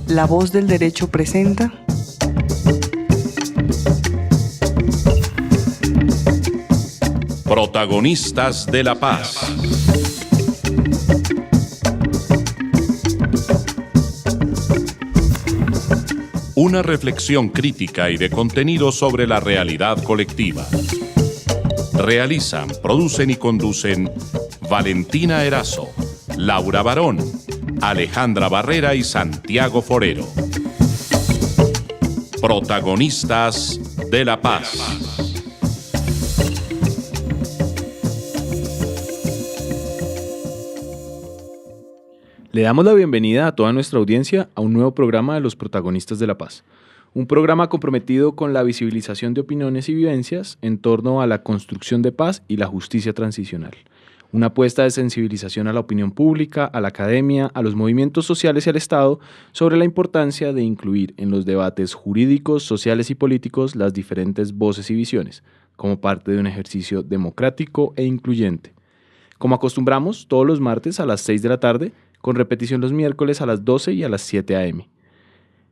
La Voz del Derecho presenta Protagonistas de la Paz. Una reflexión crítica y de contenido sobre la realidad colectiva. Realizan, producen y conducen Valentina Erazo, Laura Barón, Alejandra Barrera y Santiago Forero. Protagonistas de la Paz. Le damos la bienvenida a toda nuestra audiencia a un nuevo programa de los Protagonistas de la Paz. Un programa comprometido con la visibilización de opiniones y vivencias en torno a la construcción de paz y la justicia transicional. Una apuesta de sensibilización a la opinión pública, a la academia, a los movimientos sociales y al Estado sobre la importancia de incluir en los debates jurídicos, sociales y políticos las diferentes voces y visiones, como parte de un ejercicio democrático e incluyente. Como acostumbramos, todos los martes a las 6 de la tarde, con repetición los miércoles a las 12 y a las 7 a.m.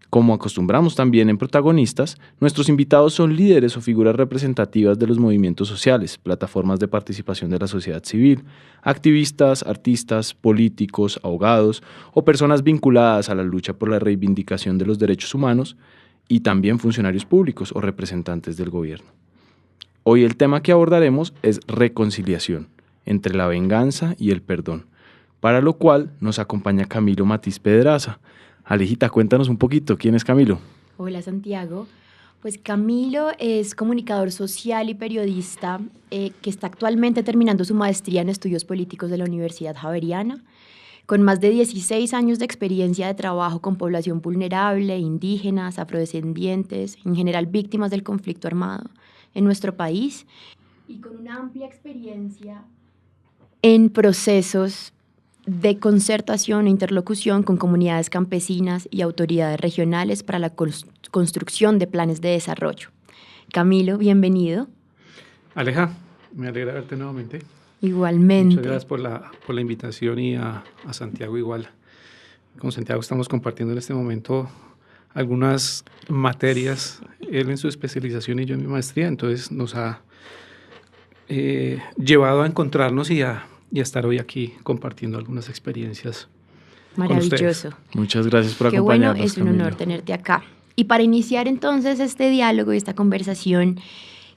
Como acostumbramos también en Protagonistas, nuestros invitados son líderes o figuras representativas de los movimientos sociales, plataformas de participación de la sociedad civil, activistas, artistas, políticos, abogados o personas vinculadas a la lucha por la reivindicación de los derechos humanos y también funcionarios públicos o representantes del gobierno. Hoy el tema que abordaremos es reconciliación entre la venganza y el perdón, para lo cual nos acompaña Camilo Matiz Pedraza. Alejita, cuéntanos un poquito, ¿quién es Camilo? Hola Santiago, pues Camilo es comunicador social y periodista que está actualmente terminando su maestría en estudios políticos de la Universidad Javeriana, con más de 16 años de experiencia de trabajo con población vulnerable, indígenas, afrodescendientes, en general víctimas del conflicto armado en nuestro país, y con una amplia experiencia en procesos de concertación e interlocución con comunidades campesinas y autoridades regionales para la construcción de planes de desarrollo. Camilo, bienvenido. Aleja, me alegra verte nuevamente. Igualmente. Muchas gracias por la invitación y a Santiago igual. Con Santiago estamos compartiendo en este momento algunas materias, él en su especialización y yo en mi maestría, entonces nos ha llevado a encontrarnos y a estar hoy aquí compartiendo algunas experiencias. Maravilloso. Muchas gracias por Qué acompañarnos, bueno, es un Camilo. honor tenerte acá. Y para iniciar entonces este diálogo y esta conversación,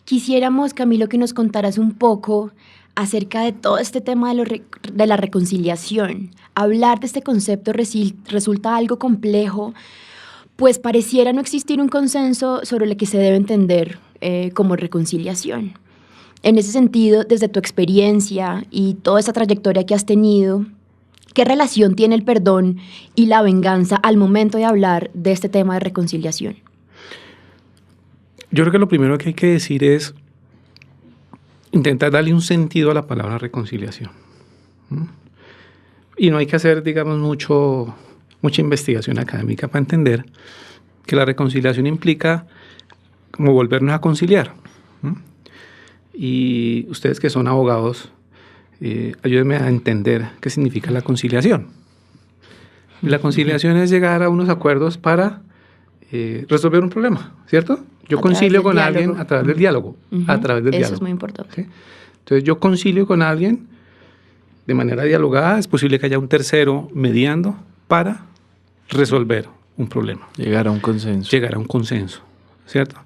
quisiéramos, Camilo, que nos contaras un poco acerca de todo este tema de la reconciliación. Hablar de este concepto resulta algo complejo, pues pareciera no existir un consenso sobre lo que se debe entender como reconciliación. En ese sentido, desde tu experiencia y toda esa trayectoria que has tenido, ¿qué relación tiene el perdón y la venganza al momento de hablar de este tema de reconciliación? Yo creo que lo primero que hay que decir es intentar darle un sentido a la palabra reconciliación. Y no hay que hacer, digamos, mucha investigación académica para entender que la reconciliación implica como volvernos a conciliar. Y ustedes que son abogados, ayúdenme a entender qué significa la conciliación. La conciliación es llegar a unos acuerdos para resolver un problema, ¿cierto? Yo concilio con alguien a través del diálogo. A través del diálogo. Eso es muy importante. ¿Sí? Entonces yo concilio con alguien de manera dialogada, es posible que haya un tercero mediando para resolver un problema. Llegar a un consenso. Llegar a un consenso, ¿cierto?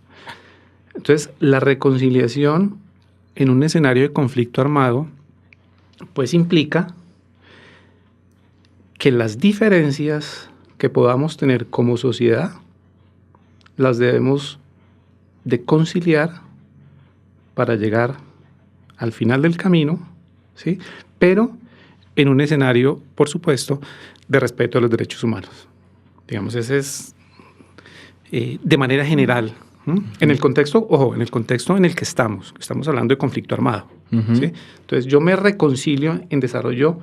Entonces la reconciliación en un escenario de conflicto armado, pues implica que las diferencias que podamos tener como sociedad las debemos de conciliar para llegar al final del camino, ¿sí? Pero en un escenario, por supuesto, de respeto a los derechos humanos. Digamos, ese es de manera general. En el contexto, ojo, en el contexto en el que estamos hablando de conflicto armado. ¿Sí? Entonces yo me reconcilio en desarrollo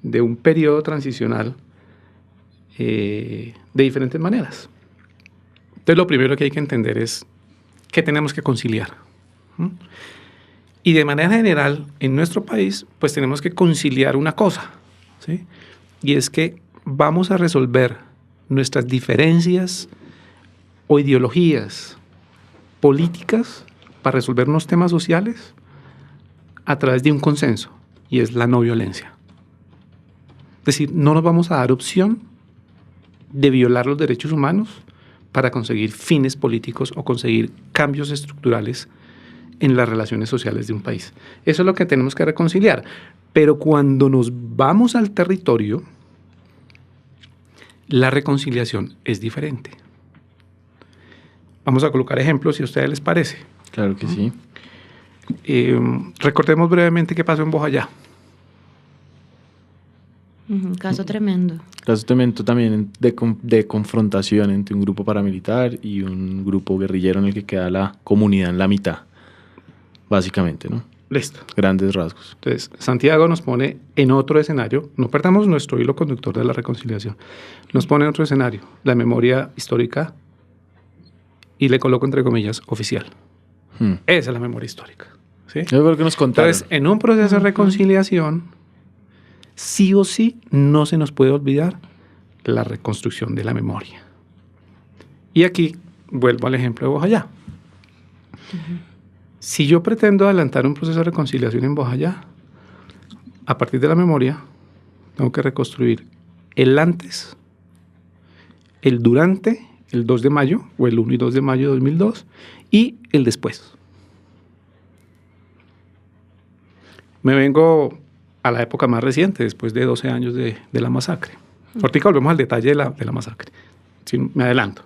de un periodo transicional de diferentes maneras. Entonces lo primero que hay que entender es que tenemos que conciliar. Y de manera general, en nuestro país, pues tenemos que conciliar una cosa, ¿sí? Y es que vamos a resolver nuestras diferencias o ideologías políticas para resolver unos temas sociales a través de un consenso, y es la no violencia. Es decir, no nos vamos a dar opción de violar los derechos humanos para conseguir fines políticos o conseguir cambios estructurales en las relaciones sociales de un país. Eso es lo que tenemos que reconciliar. Pero cuando nos vamos al territorio, la reconciliación es diferente. Vamos a colocar ejemplos si a ustedes les parece. Claro que sí. Recordemos brevemente qué pasó en Bojayá. Un caso tremendo. Caso tremendo también de confrontación entre un grupo paramilitar y un grupo guerrillero en el que queda la comunidad en la mitad, básicamente, ¿no? Listo. Grandes rasgos. Entonces, Santiago nos pone en otro escenario, no perdamos nuestro hilo conductor de la reconciliación, nos pone en otro escenario, la memoria histórica, y le coloco entre comillas, oficial. Esa es la memoria histórica. ¿Sí? Es lo que nos contaron. Entonces, en un proceso de reconciliación, sí o sí, no se nos puede olvidar la reconstrucción de la memoria. Y aquí vuelvo al ejemplo de Bojayá. Si yo pretendo adelantar un proceso de reconciliación en Bojayá, a partir de la memoria, tengo que reconstruir el antes, el durante, el 2 de mayo, o el 1 y 2 de mayo de 2002, y el después. Me vengo a la época más reciente, después de 12 años de la masacre. Ahorita volvemos al detalle de la masacre. Si me adelanto.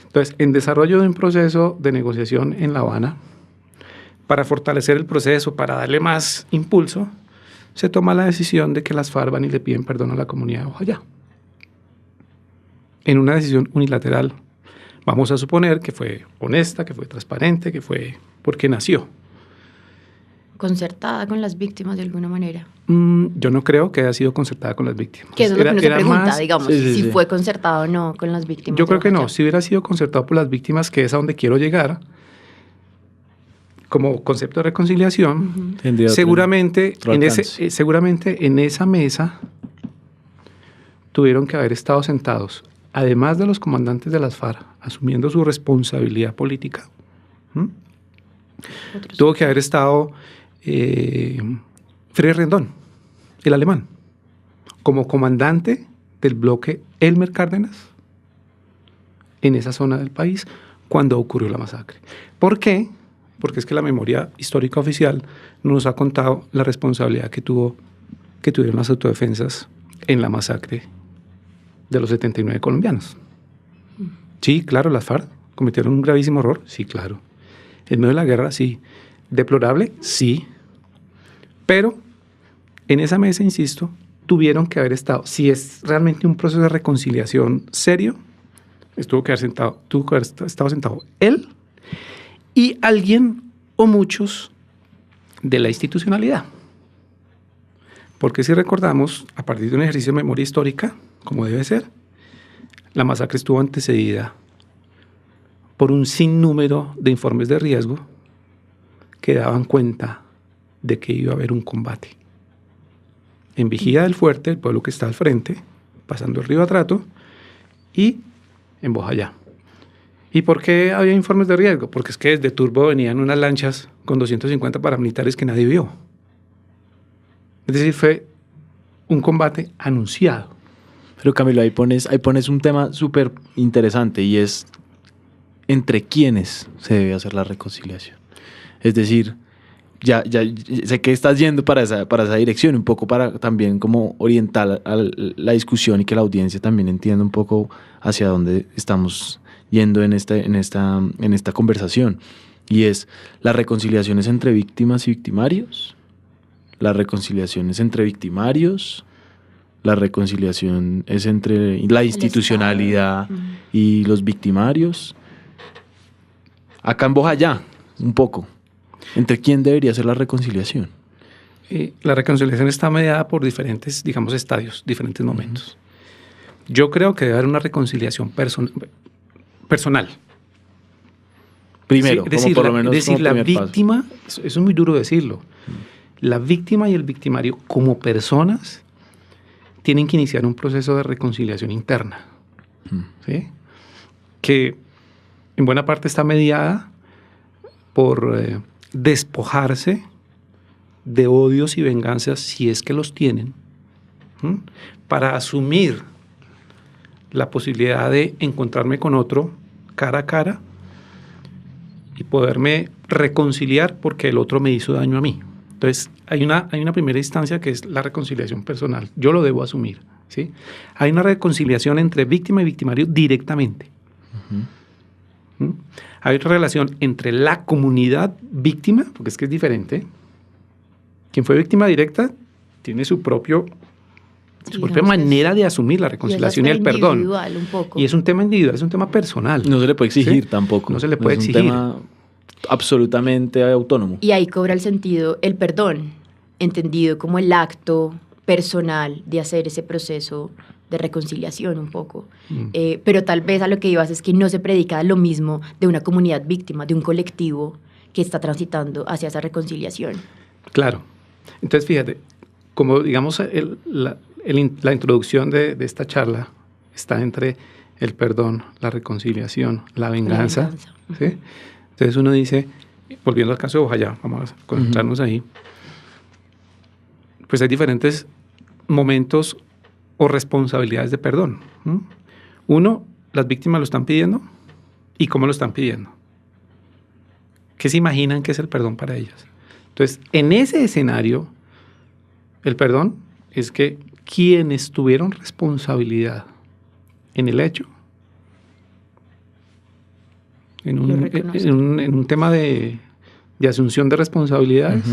Entonces, en desarrollo de un proceso de negociación en La Habana, para fortalecer el proceso, para darle más impulso, se toma la decisión de que las FARC van y le piden perdón a la comunidad de Bojayá. En una decisión unilateral, vamos a suponer que fue honesta, que fue transparente, que fue porque nació. Concertada con las víctimas de alguna manera. Yo no creo que haya sido concertada con las víctimas. Que eso es lo que uno se pregunta, digamos, sí, si sí. fue concertado o no con las víctimas. Yo creo que no. Bojayá. Si hubiera sido concertado por las víctimas, que es a donde quiero llegar, como concepto de reconciliación, Tendría otro seguramente alcance. seguramente en esa mesa tuvieron que haber estado sentados, además de los comandantes de las FARC, asumiendo su responsabilidad política. Otros. Tuvo que haber estado Frei Rendón, el alemán, como comandante del bloque Elmer Cárdenas en esa zona del país cuando ocurrió la masacre. ¿Por qué? Porque es que la memoria histórica oficial no nos ha contado la responsabilidad que tuvieron las autodefensas en la masacre de los 79 colombianos. Sí, claro, las FARC cometieron un gravísimo error, sí, claro. En medio de la guerra, sí. Deplorable, sí. Pero en esa mesa, insisto, tuvieron que haber estado, si es realmente un proceso de reconciliación serio, tuvo que haber estado sentado él y alguien o muchos de la institucionalidad. Porque si recordamos, a partir de un ejercicio de memoria histórica, como debe ser, la masacre estuvo antecedida por un sinnúmero de informes de riesgo que daban cuenta de que iba a haber un combate. En Vigía del Fuerte, el pueblo que está al frente, pasando el río Atrato, y en Bojayá. ¿Y por qué había informes de riesgo? Porque es que desde Turbo venían unas lanchas con 250 paramilitares que nadie vio. Es decir, fue un combate anunciado. Pero Camilo, ahí pones un tema súper interesante y es entre quiénes se debe hacer la reconciliación. Es decir, ya sé que estás yendo para esa dirección, un poco para también como orientar a la discusión y que la audiencia también entienda un poco hacia dónde estamos yendo en esta conversación. Y es, ¿la reconciliación es entre víctimas y victimarios? ¿La reconciliación es entre victimarios? ¿La reconciliación es entre la institucionalidad y los victimarios? Acá en Bojayá, un poco. ¿Entre quién debería ser la reconciliación? La reconciliación está mediada por diferentes, digamos, estadios, diferentes momentos. Yo creo que debe haber una reconciliación personal. Primero, Sí, como por lo menos como la primer paso. víctima, eso es muy duro decirlo, la víctima y el victimario como personas tienen que iniciar un proceso de reconciliación interna. ¿sí? Que en buena parte está mediada por despojarse de odios y venganzas, si es que los tienen, para asumir la posibilidad de encontrarme con otro cara a cara y poderme reconciliar porque el otro me hizo daño a mí. Entonces, hay una primera instancia que es la reconciliación personal. Yo lo debo asumir, ¿sí? Hay una reconciliación entre víctima y victimario directamente. Hay otra relación entre la comunidad víctima, porque es que es diferente. Quien fue víctima directa tiene su propia manera de asumir la reconciliación y el perdón. Un poco. Y es un tema individual, es un tema personal. No se le puede exigir, ¿sí? tampoco. No se le puede exigir. Es un tema absolutamente autónomo. Y ahí cobra el sentido el perdón, entendido como el acto personal de hacer ese proceso de reconciliación un poco. Pero tal vez a lo que ibas es que no se predica lo mismo de una comunidad víctima, de un colectivo que está transitando hacia esa reconciliación. Claro. Entonces, fíjate, como digamos la introducción de esta charla está entre el perdón, la reconciliación, la venganza. ¿Sí? Entonces uno dice, volviendo al caso de Bojayá, vamos a concentrarnos ahí, pues hay diferentes momentos o responsabilidades de perdón. Uno, las víctimas lo están pidiendo y cómo lo están pidiendo. ¿Qué se imaginan que es el perdón para ellas? Entonces, en ese escenario, el perdón es que quienes tuvieron responsabilidad en el hecho, en un tema de asunción de responsabilidades,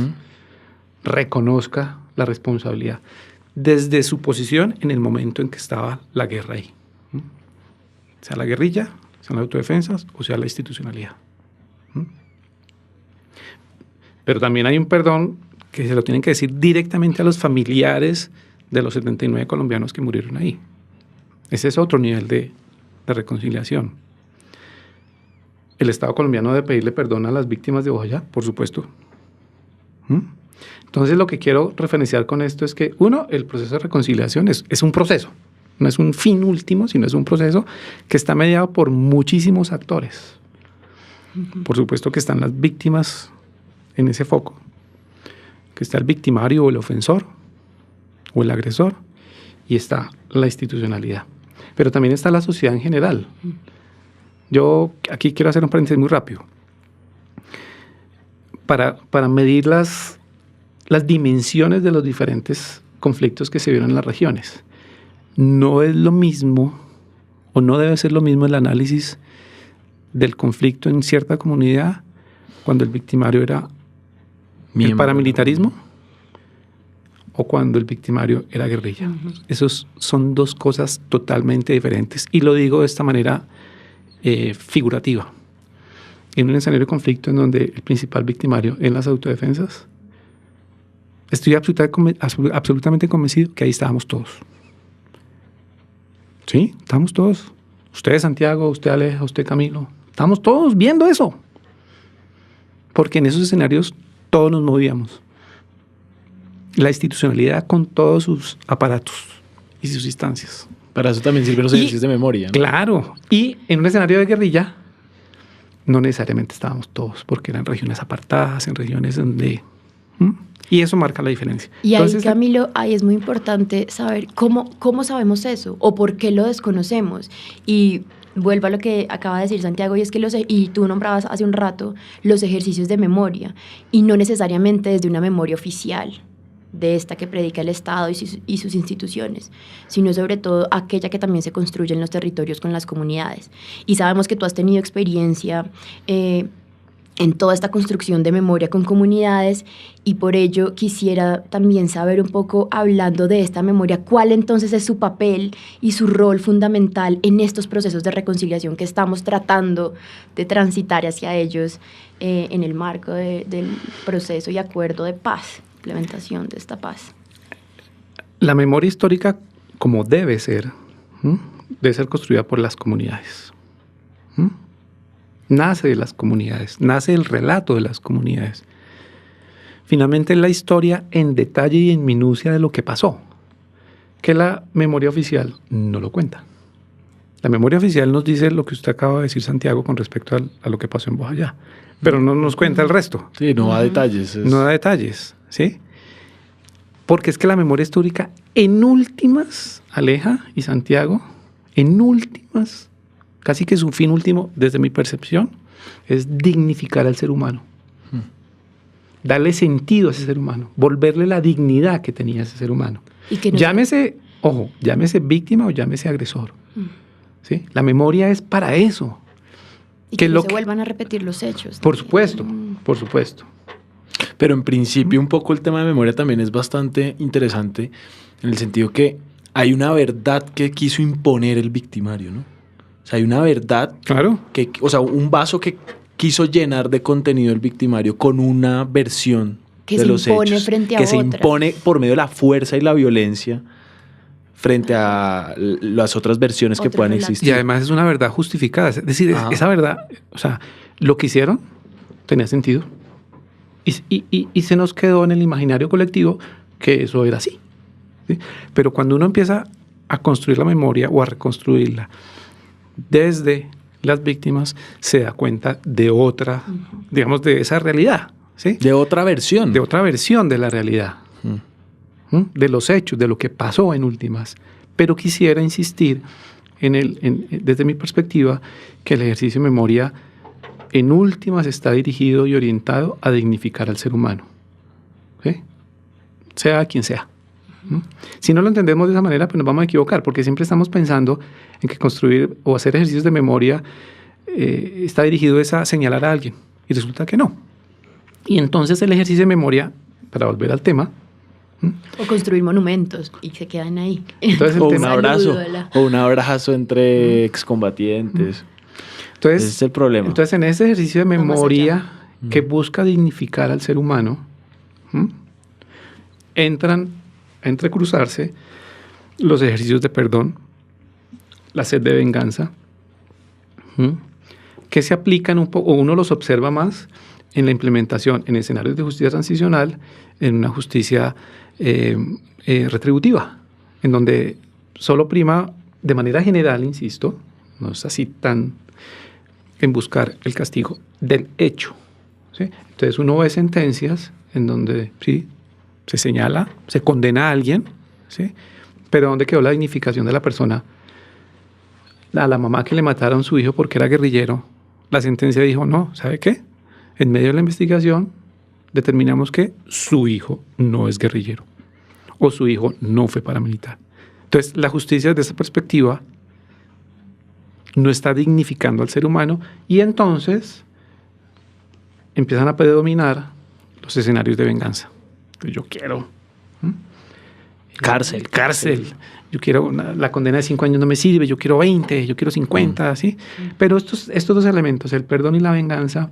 reconozca la responsabilidad desde su posición en el momento en que estaba la guerra ahí. Sea la guerrilla, sean las autodefensas o sea la institucionalidad. Pero también hay un perdón que se lo tienen que decir directamente a los familiares de los 79 colombianos que murieron ahí. Ese es otro nivel de reconciliación. El Estado colombiano debe pedirle perdón a las víctimas de Bojayá, por supuesto. Entonces, lo que quiero referenciar con esto es que, uno, el proceso de reconciliación es un proceso. No es un fin último, sino es un proceso que está mediado por muchísimos actores. Por supuesto que están las víctimas en ese foco, que está el victimario o el ofensor o el agresor, y está la institucionalidad. Pero también está la sociedad en general. Yo aquí quiero hacer un paréntesis muy rápido. Para medir las dimensiones de los diferentes conflictos que se vieron en las regiones. No es lo mismo, o no debe ser lo mismo el análisis del conflicto en cierta comunidad cuando el victimario era el paramilitarismo o cuando el victimario era guerrilla. Esos son dos cosas totalmente diferentes. Y lo digo de esta manera figurativa. En un escenario de conflicto en donde el principal victimario en las autodefensas, estoy absolutamente convencido que ahí estábamos todos. Sí, estamos todos. Usted, Santiago, usted, Aleja, usted, Camilo. Estamos todos viendo eso. Porque en esos escenarios todos nos movíamos. La institucionalidad con todos sus aparatos y sus instancias. Para eso también sirven los ejercicios de memoria, ¿no? Claro. Y en un escenario de guerrilla, no necesariamente estábamos todos, porque eran regiones apartadas, en regiones donde... Y eso marca la diferencia. Y ahí, entonces, Camilo, ahí es muy importante saber cómo sabemos eso o por qué lo desconocemos. Y vuelvo a lo que acaba de decir Santiago, y es que y tú nombrabas hace un rato los ejercicios de memoria, y no necesariamente desde una memoria oficial, de esta que predica el Estado y sus instituciones, sino sobre todo aquella que también se construye en los territorios con las comunidades. Y sabemos que tú has tenido experiencia en toda esta construcción de memoria con comunidades, y por ello quisiera también saber un poco, hablando de esta memoria, cuál entonces es su papel y su rol fundamental en estos procesos de reconciliación que estamos tratando de transitar hacia ellos en el marco del proceso y acuerdo de paz, implementación de esta paz. La memoria histórica, como debe ser construida por las comunidades. Nace de las comunidades, nace el relato de las comunidades. Finalmente es la historia en detalle y en minucia de lo que pasó, que la memoria oficial no lo cuenta. La memoria oficial nos dice lo que usted acaba de decir, Santiago, con respecto a lo que pasó en Bojayá, pero no nos cuenta el resto. Sí, no da detalles. No da detalles, ¿sí? Porque es que la memoria histórica, en últimas, Aleja y Santiago, en últimas, casi que su fin último, desde mi percepción, es dignificar al ser humano. Darle sentido a ese ser humano, volverle la dignidad que tenía ese ser humano. Y que no Llámese víctima o llámese agresor. ¿Sí? La memoria es para eso. y que no se vuelvan a repetir los hechos. Por supuesto, por supuesto. Pero en principio un poco el tema de memoria también es bastante interesante en el sentido que hay una verdad que quiso imponer el victimario, ¿no? O sea, hay una verdad, Claro. o sea, un vaso que quiso llenar de contenido el victimario con una versión que de se los impone hechos, frente a que se otra. impone por medio de la fuerza y la violencia frente a las otras versiones que Otro puedan relato. existir. Y además es una verdad justificada. Es decir, Ajá. esa verdad, o sea, lo que hicieron tenía sentido. Y se nos quedó en el imaginario colectivo que eso era así. ¿Sí? Pero cuando uno empieza a construir la memoria o a reconstruirla desde las víctimas, se da cuenta de otra, digamos, de esa realidad. ¿Sí? De otra versión. De otra versión de la realidad. De los hechos, de lo que pasó en últimas. Pero quisiera insistir desde mi perspectiva, que el ejercicio de memoria en últimas está dirigido y orientado a dignificar al ser humano. ¿Sí? Sea quien sea. Si no lo entendemos de esa manera, pues nos vamos a equivocar, porque siempre estamos pensando en que construir o hacer ejercicios de memoria está dirigido a señalar a alguien, y resulta que no. Y entonces el ejercicio de memoria, para volver al tema, O construir monumentos y se quedan ahí. entonces el O un tema, abrazo, Salúdala. o un abrazo entre excombatientes. entonces, Ese es el problema. Entonces, en ese ejercicio de más memoria que busca dignificar al ser humano, entran a entrecruzarse los ejercicios de perdón, la sed de venganza, que se aplican un poco, o uno los observa más en la implementación en escenarios de justicia transicional, en una justicia retributiva, en donde solo prima de manera general, insisto, no es así tan en buscar el castigo del hecho. ¿Sí? Entonces uno ve sentencias en donde sí, se señala, se condena a alguien, ¿sí? Pero ¿dónde quedó la dignificación de la persona? A la mamá que le mataron a su hijo porque era guerrillero, la sentencia dijo, no, ¿sabe qué? En medio de la investigación determinamos que su hijo no es guerrillero o su hijo no fue paramilitar. Entonces la justicia desde esa perspectiva no está dignificando al ser humano y entonces empiezan a predominar los escenarios de venganza. Yo quiero cárcel. Yo quiero la condena de 5 años no me sirve, yo quiero 20, yo quiero 50, ¿sí? Pero estos dos elementos, el perdón y la venganza,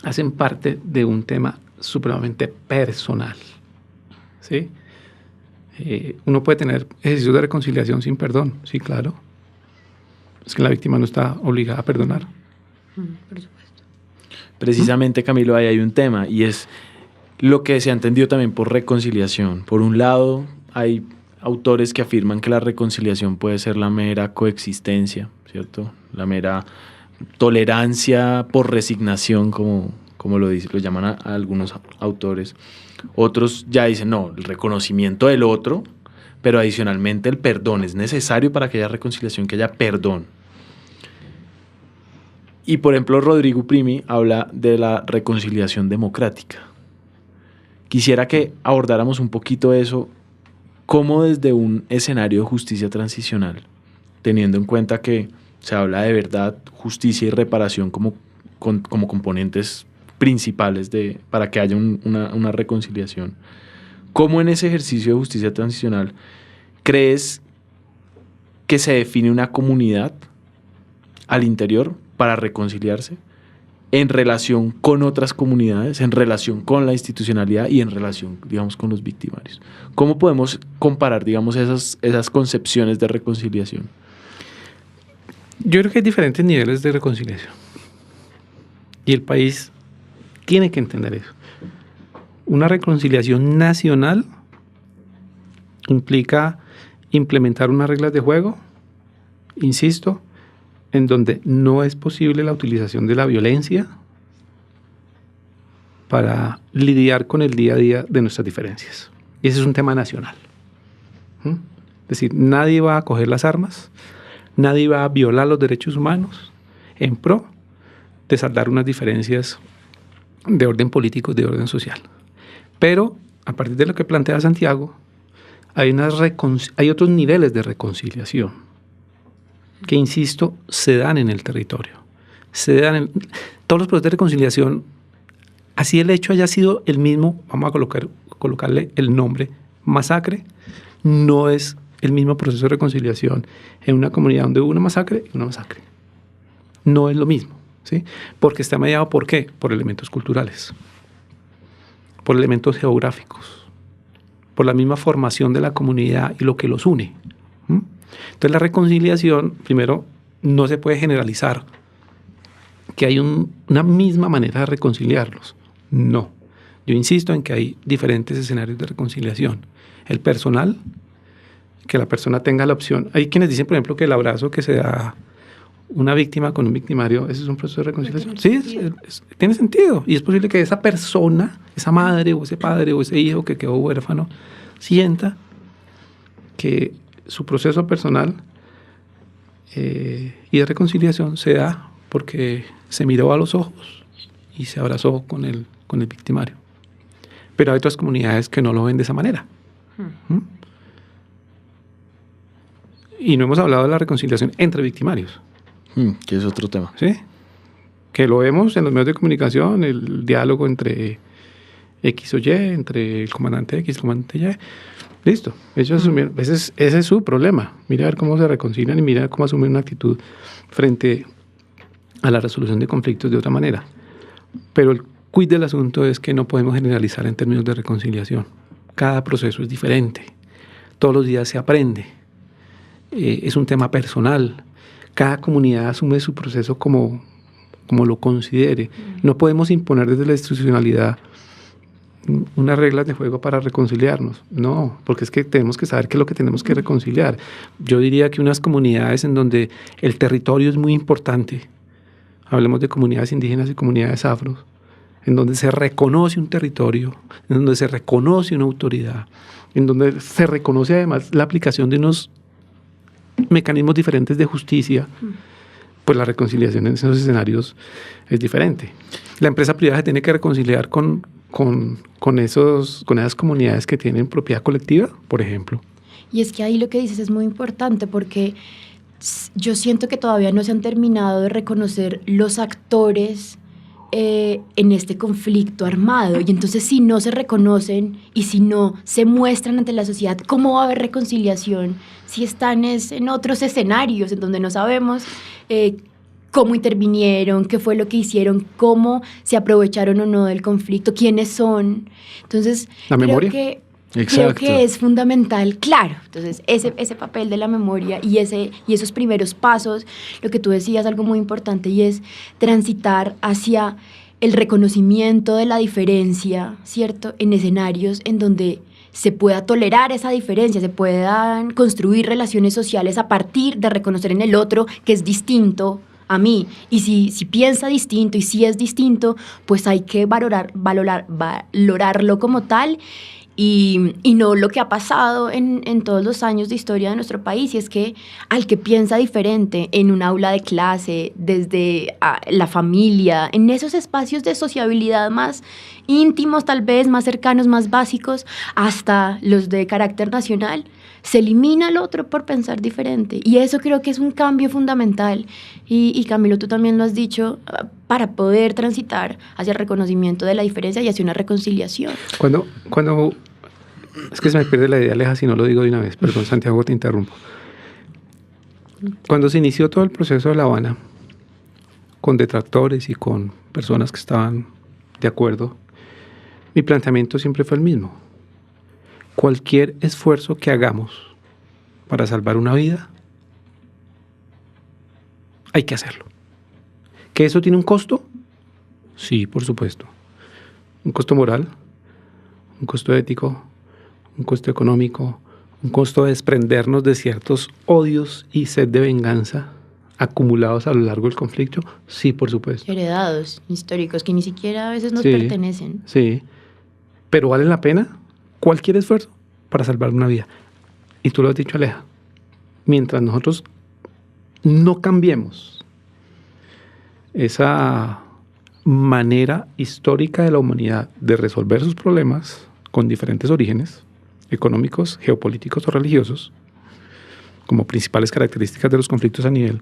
hacen parte de un tema supremamente personal, ¿sí? Uno puede tener ejercicios de reconciliación sin perdón, sí, claro. Es que la víctima no está obligada a perdonar. Por supuesto. Precisamente, Camilo, ahí hay un tema y es lo que se ha entendido también por reconciliación. Por un lado, hay autores que afirman que la reconciliación puede ser la mera coexistencia, ¿cierto? La mera tolerancia por resignación, como lo llaman a algunos autores. Otros ya dicen, no, el reconocimiento del otro, pero adicionalmente el perdón es necesario para que haya reconciliación, que haya perdón. Y por ejemplo, Rodrigo Primi habla de la reconciliación democrática. Quisiera que abordáramos un poquito eso, cómo desde un escenario de justicia transicional, teniendo en cuenta que se habla de verdad, justicia y reparación como componentes principales para que haya una reconciliación. ¿Cómo en ese ejercicio de justicia transicional crees que se define una comunidad al interior para reconciliarse en relación con otras comunidades, en relación con la institucionalidad y en relación, digamos, con los victimarios? ¿Cómo podemos comparar, digamos, esas concepciones de reconciliación? Yo creo que hay diferentes niveles de reconciliación. Y el país tiene que entender eso. Una reconciliación nacional implica implementar unas reglas de juego, insisto, en donde no es posible la utilización de la violencia para lidiar con el día a día de nuestras diferencias. Y ese es un tema nacional. Es decir, nadie va a coger las armas, nadie va a violar los derechos humanos en pro de saldar unas diferencias de orden político y de orden social. Pero, a partir de lo que plantea Santiago, hay otros niveles de reconciliación que, insisto, se dan en el territorio. Se dan en todos los procesos de reconciliación, así el hecho haya sido el mismo, vamos a colocarle el nombre masacre, no es el mismo proceso de reconciliación en una comunidad donde hubo una masacre y una masacre. No es lo mismo, ¿sí? Porque está mediado, ¿por qué? Por elementos culturales, por elementos geográficos, por la misma formación de la comunidad y lo que los une. Entonces la reconciliación, primero, no se puede generalizar que hay una misma manera de reconciliarlos. No. Yo insisto en que hay diferentes escenarios de reconciliación. El personal, que la persona tenga la opción. Hay quienes dicen, por ejemplo, que el abrazo que se da una víctima con un victimario, ¿ese es un proceso de reconciliación? Sí, tiene sentido. Y es posible que esa persona, esa madre o ese padre o ese hijo que quedó huérfano, sienta que su proceso personal y de reconciliación se da porque se miró a los ojos y se abrazó con el victimario. Pero hay otras comunidades que no lo ven de esa manera. Y no hemos hablado de la reconciliación entre victimarios. Que es otro tema. ¿Sí? Que lo vemos en los medios de comunicación, el diálogo entre X o Y, entre el comandante X y el comandante Y. Listo. Ellos asumieron, ese es su problema. Mira a ver cómo se reconcilian y mira cómo asumen una actitud frente a la resolución de conflictos de otra manera. Pero el quid del asunto es que no podemos generalizar en términos de reconciliación. Cada proceso es diferente. Todos los días se aprende. Es un tema personal. Cada comunidad asume su proceso como lo considere. No podemos imponer desde la institucionalidad unas reglas de juego para reconciliarnos. No, porque es que tenemos que saber qué es lo que tenemos que reconciliar. Yo diría que unas comunidades en donde el territorio es muy importante, hablemos de comunidades indígenas y comunidades afros, en donde se reconoce un territorio, en donde se reconoce una autoridad, en donde se reconoce además la aplicación de unos mecanismos diferentes de justicia, pues la reconciliación en esos escenarios es diferente. La empresa privada se tiene que reconciliar con esas comunidades que tienen propiedad colectiva, por ejemplo. Y es que ahí lo que dices es muy importante porque yo siento que todavía no se han terminado de reconocer los actores en este conflicto armado. Y entonces si no se reconocen y si no se muestran ante la sociedad, ¿cómo va a haber reconciliación si están en otros escenarios en donde no sabemos cómo intervinieron, qué fue lo que hicieron, cómo se aprovecharon o no del conflicto, quiénes son? Entonces, ¿la memoria? Creo que es fundamental, claro. Entonces, ese papel de la memoria y esos primeros pasos, lo que tú decías, algo muy importante, y es transitar hacia el reconocimiento de la diferencia, ¿cierto? En escenarios en donde se pueda tolerar esa diferencia, se puedan construir relaciones sociales a partir de reconocer en el otro que es distinto a mí. Y si piensa distinto y si es distinto, pues hay que valorarlo como tal. Y no lo que ha pasado en todos los años de historia de nuestro país, y es que al que piensa diferente en un aula de clase, desde la familia, en esos espacios de sociabilidad más íntimos, tal vez más cercanos, más básicos, hasta los de carácter nacional, se elimina al otro por pensar diferente. Y eso creo que es un cambio fundamental. Y Camilo, tú también lo has dicho, para poder transitar hacia el reconocimiento de la diferencia y hacia una reconciliación. Cuando es que se me pierde la idea, Aleja, si no lo digo de una vez. Perdón, Santiago, te interrumpo. Cuando se inició todo el proceso de La Habana, con detractores y con personas que estaban de acuerdo, mi planteamiento siempre fue el mismo. Cualquier esfuerzo que hagamos para salvar una vida, hay que hacerlo. ¿Que eso tiene un costo? Sí, por supuesto. Un costo moral, un costo ético, un costo económico, un costo de desprendernos de ciertos odios y sed de venganza acumulados a lo largo del conflicto? Sí, por supuesto. Heredados, históricos, que ni siquiera a veces nos Sí, pertenecen. Sí, pero vale la pena cualquier esfuerzo para salvar una vida. Y tú lo has dicho, Aleja, mientras nosotros no cambiemos esa manera histórica de la humanidad de resolver sus problemas con diferentes orígenes económicos, geopolíticos o religiosos, como principales características de los conflictos a nivel.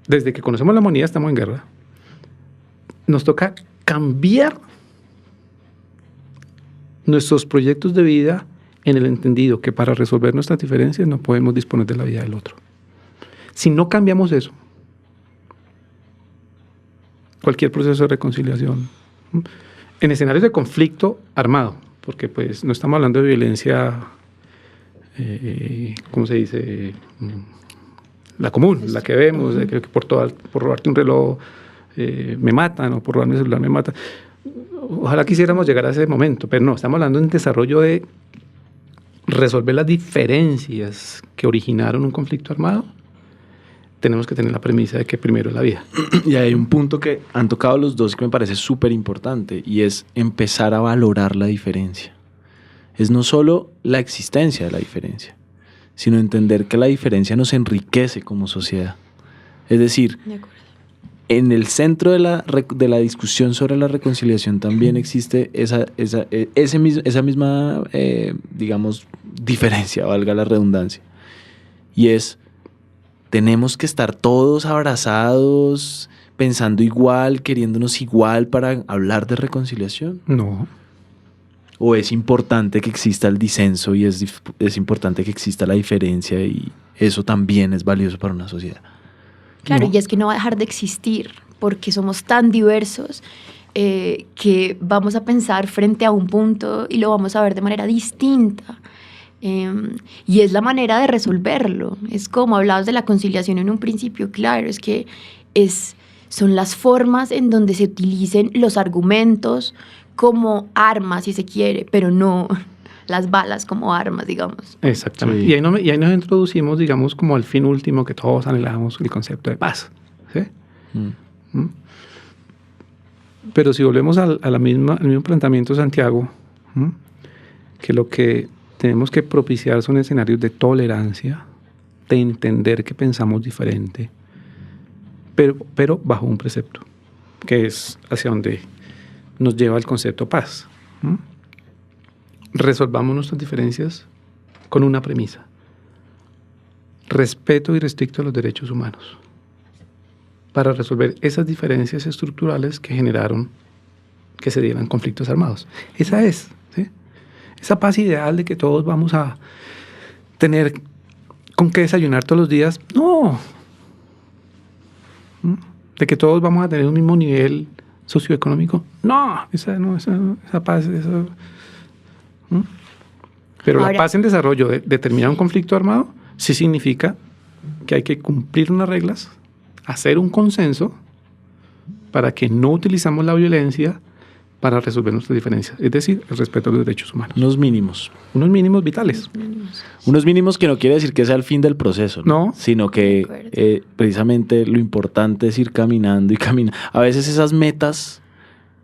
Desde que conocemos la humanidad estamos en guerra. Nos toca cambiar nuestros proyectos de vida en el entendido que para resolver nuestras diferencias no podemos disponer de la vida del otro. Si no cambiamos eso, cualquier proceso de reconciliación, en escenarios de conflicto armado, porque pues no estamos hablando de violencia, ¿cómo se dice? La común, la que vemos, de que por robarte un reloj me matan, o por robarme el celular me matan. Ojalá quisiéramos llegar a ese momento, pero no, estamos hablando en desarrollo de resolver las diferencias que originaron un conflicto armado. Tenemos que tener la premisa de que primero es la vida. Y hay un punto que han tocado los dos que me parece súper importante, y es empezar a valorar la diferencia. Es no solo la existencia de la diferencia, sino entender que la diferencia nos enriquece como sociedad. Es decir, De acuerdo. en el centro de la discusión sobre la reconciliación también existe esa misma, digamos, diferencia, valga la redundancia. Y es, tenemos que estar todos abrazados, pensando igual, queriéndonos igual para hablar de reconciliación. No. ¿O es importante que exista el disenso y es importante que exista la diferencia, y eso también es valioso para una sociedad? Claro, No. y es que no va a dejar de existir porque somos tan diversos que vamos a pensar frente a un punto y lo vamos a ver de manera distinta. Y es la manera de resolverlo. Es como hablabas de la conciliación en un principio, claro, es que son las formas en donde se utilicen los argumentos como armas, si se quiere, pero no las balas como armas, digamos. Exactamente. Sí. Y ahí nos introducimos, digamos, como al fin último que todos anhelamos, el concepto de paz. ¿Sí? ¿Mm? Pero si volvemos al mismo planteamiento de Santiago, que lo que tenemos que propiciar son escenarios de tolerancia, de entender que pensamos diferente, pero bajo un precepto, que es hacia donde nos lleva el concepto paz. Resolvamos nuestras diferencias con una premisa: respeto irrestricto a los derechos humanos, para resolver esas diferencias estructurales que generaron que se dieran conflictos armados. Esa es, ¿sí? Esa paz ideal de que todos vamos a tener con qué desayunar todos los días, no. De que todos vamos a tener un mismo nivel socioeconómico, no. Esa paz, Pero Ahora, la paz en desarrollo de terminar un conflicto armado sí significa que hay que cumplir unas reglas, hacer un consenso para que no utilizamos la violencia para resolver nuestras diferencias, es decir, el respeto a los derechos humanos. Unos mínimos. Unos mínimos vitales. Unos mínimos que no quiere decir que sea el fin del proceso, No. Sino De que acuerdo. precisamente lo importante es ir caminando y caminando. A veces esas metas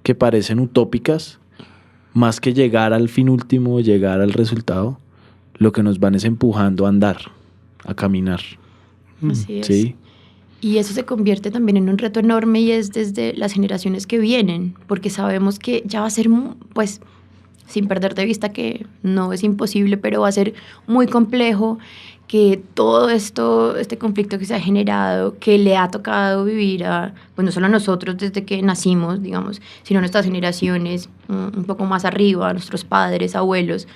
que parecen utópicas, más que llegar al fin último, llegar al resultado, lo que nos van es empujando a andar, a caminar. Así es. ¿Sí? Y eso se convierte también en un reto enorme, y es desde las generaciones que vienen, porque sabemos que ya va a ser, pues, sin perder de vista que no es imposible, pero va a ser muy complejo que todo este conflicto que se ha generado, que le ha tocado vivir pues no solo a nosotros desde que nacimos, digamos, sino a nuestras generaciones un poco más arriba, a nuestros padres, abuelos.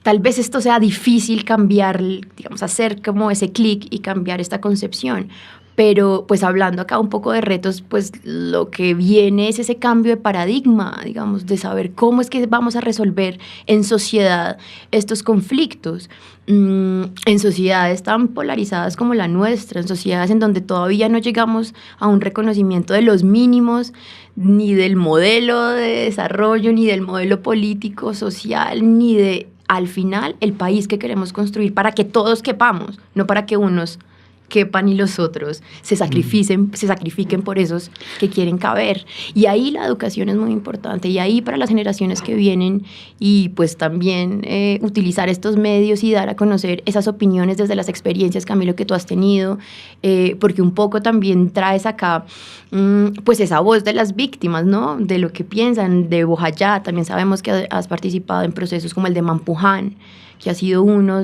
Tal vez esto sea difícil cambiar, digamos, hacer como ese clic y cambiar esta concepción. Pero pues hablando acá un poco de retos, pues lo que viene es ese cambio de paradigma, digamos, de saber cómo es que vamos a resolver en sociedad estos conflictos. En sociedades tan polarizadas como la nuestra, en sociedades en donde todavía no llegamos a un reconocimiento de los mínimos, ni del modelo de desarrollo, ni del modelo político, social, ni de, al final, el país que queremos construir para que todos quepamos, no para que unos quepan y los otros se sacrifiquen por esos que quieren caber. Y ahí la educación es muy importante, y ahí para las generaciones que vienen, y pues también utilizar estos medios y dar a conocer esas opiniones desde las experiencias, Camilo, que tú has tenido, porque un poco también traes acá pues esa voz de las víctimas, ¿no? De lo que piensan, de Bojayá. También sabemos que has participado en procesos como el de Mampuján, que ha sido uno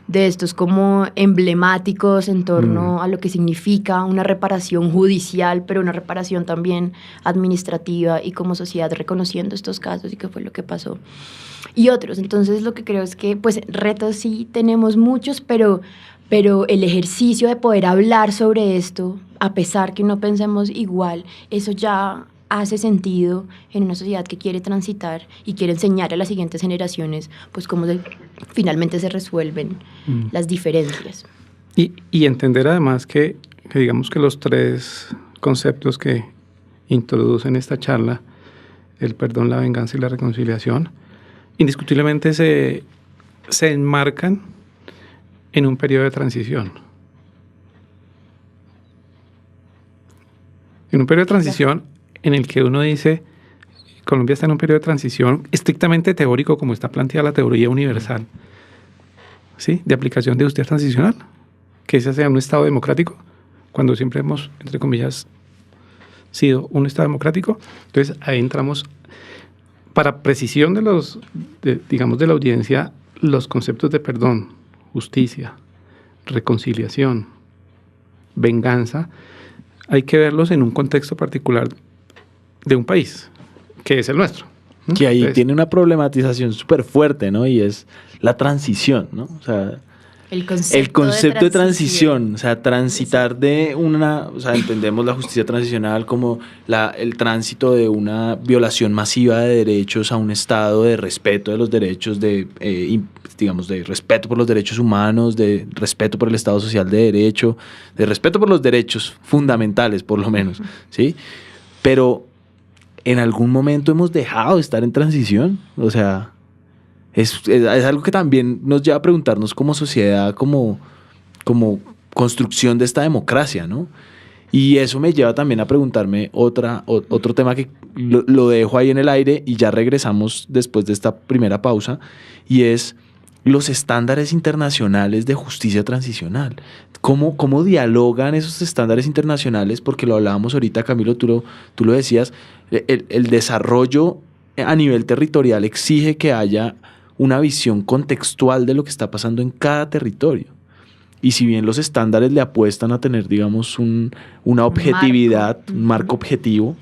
de estos como emblemáticos en torno a lo que significa una reparación judicial, pero una reparación también administrativa, y como sociedad reconociendo estos casos y qué fue lo que pasó. Y otros. Entonces lo que creo es que pues retos sí tenemos muchos, pero el ejercicio de poder hablar sobre esto, a pesar que no pensemos igual, eso ya hace sentido en una sociedad que quiere transitar y quiere enseñar a las siguientes generaciones pues cómo finalmente se resuelven las diferencias. Y entender además que digamos que los tres conceptos que introducen esta charla, el perdón, la venganza y la reconciliación, indiscutiblemente se enmarcan en un periodo de transición. En un periodo de transición en el que uno dice, Colombia está en un periodo de transición estrictamente teórico, como está planteada la teoría universal, ¿sí?, de aplicación de justicia transicional, que ese sea un Estado democrático, cuando siempre hemos, entre comillas, sido un Estado democrático. Entonces ahí entramos, para precisión de la audiencia, los conceptos de perdón, justicia, reconciliación, venganza, hay que verlos en un contexto particular de un país, que es el nuestro. Que ahí Entonces, tiene una problematización súper fuerte, ¿no? Y es la transición, ¿no? O sea, el concepto de transición, o sea, transitar de una, o sea, entendemos la justicia transicional como el tránsito de una violación masiva de derechos a un estado de respeto de los derechos, digamos, de respeto por los derechos humanos, de respeto por el Estado social de derecho, de respeto por los derechos fundamentales, por lo menos, ¿sí? Pero en algún momento hemos dejado de estar en transición, o sea, es algo que también nos lleva a preguntarnos como sociedad, como construcción de esta democracia, ¿no? Y eso me lleva también a preguntarme otro tema que lo dejo ahí en el aire y ya regresamos después de esta primera pausa, y es los estándares internacionales de justicia transicional. ¿Cómo dialogan esos estándares internacionales? Porque lo hablábamos ahorita, Camilo, tú lo decías, el desarrollo a nivel territorial exige que haya una visión contextual de lo que está pasando en cada territorio. Y si bien los estándares le apuestan a tener, digamos, una objetividad, un marco objetivo,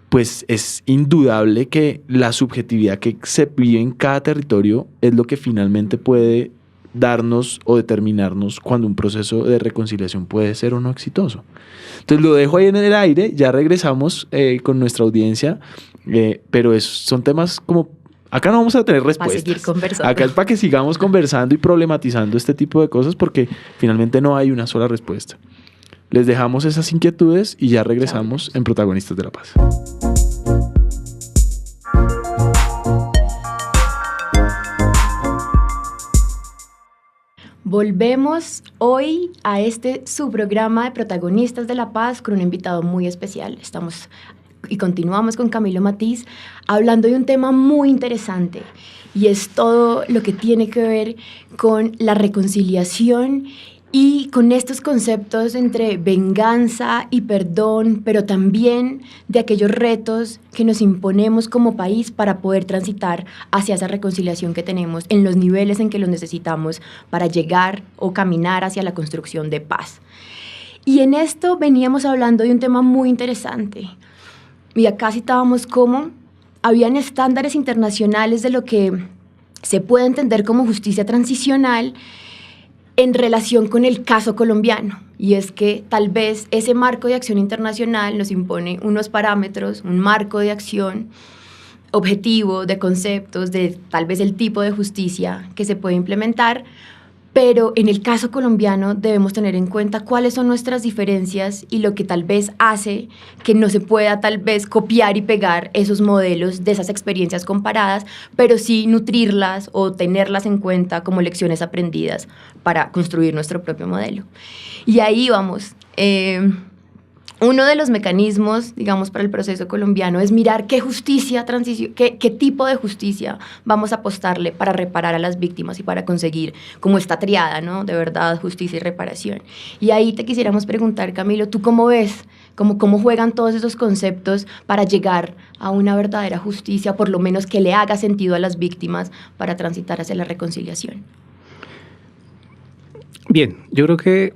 pues es indudable que la subjetividad que se vive en cada territorio es lo que finalmente puede darnos o determinarnos cuando un proceso de reconciliación puede ser o no exitoso. Entonces lo dejo ahí en el aire, ya regresamos con nuestra audiencia, pero son temas como... Acá no vamos a tener respuestas. Para seguir conversando. Acá es para que sigamos conversando y problematizando este tipo de cosas, porque finalmente no hay una sola respuesta. Les dejamos esas inquietudes y ya regresamos en Protagonistas de la Paz. Volvemos hoy a este subprograma de Protagonistas de la Paz con un invitado muy especial. Y continuamos con Camilo Matiz hablando de un tema muy interesante, y es todo lo que tiene que ver con la reconciliación y con estos conceptos entre venganza y perdón, pero también de aquellos retos que nos imponemos como país para poder transitar hacia esa reconciliación que tenemos en los niveles en que los necesitamos para llegar o caminar hacia la construcción de paz. Y en esto veníamos hablando de un tema muy interesante. Y acá citábamos cómo habían estándares internacionales de lo que se puede entender como justicia transicional en relación con el caso colombiano. Y es que tal vez ese marco de acción internacional nos impone unos parámetros, un marco de acción objetivo, de conceptos, de tal vez el tipo de justicia que se puede implementar, Pero en el caso colombiano debemos tener en cuenta cuáles son nuestras diferencias y lo que tal vez hace que no se pueda tal vez copiar y pegar esos modelos de esas experiencias comparadas, pero sí nutrirlas o tenerlas en cuenta como lecciones aprendidas para construir nuestro propio modelo. Y ahí vamos. Uno de los mecanismos, digamos, para el proceso colombiano es mirar qué justicia, qué tipo de justicia vamos a apostarle para reparar a las víctimas y para conseguir como esta triada, ¿no? De verdad, justicia y reparación. Y ahí te quisiéramos preguntar, Camilo, ¿tú cómo ves? ¿Cómo juegan todos esos conceptos para llegar a una verdadera justicia, por lo menos que le haga sentido a las víctimas para transitar hacia la reconciliación? Bien, yo creo que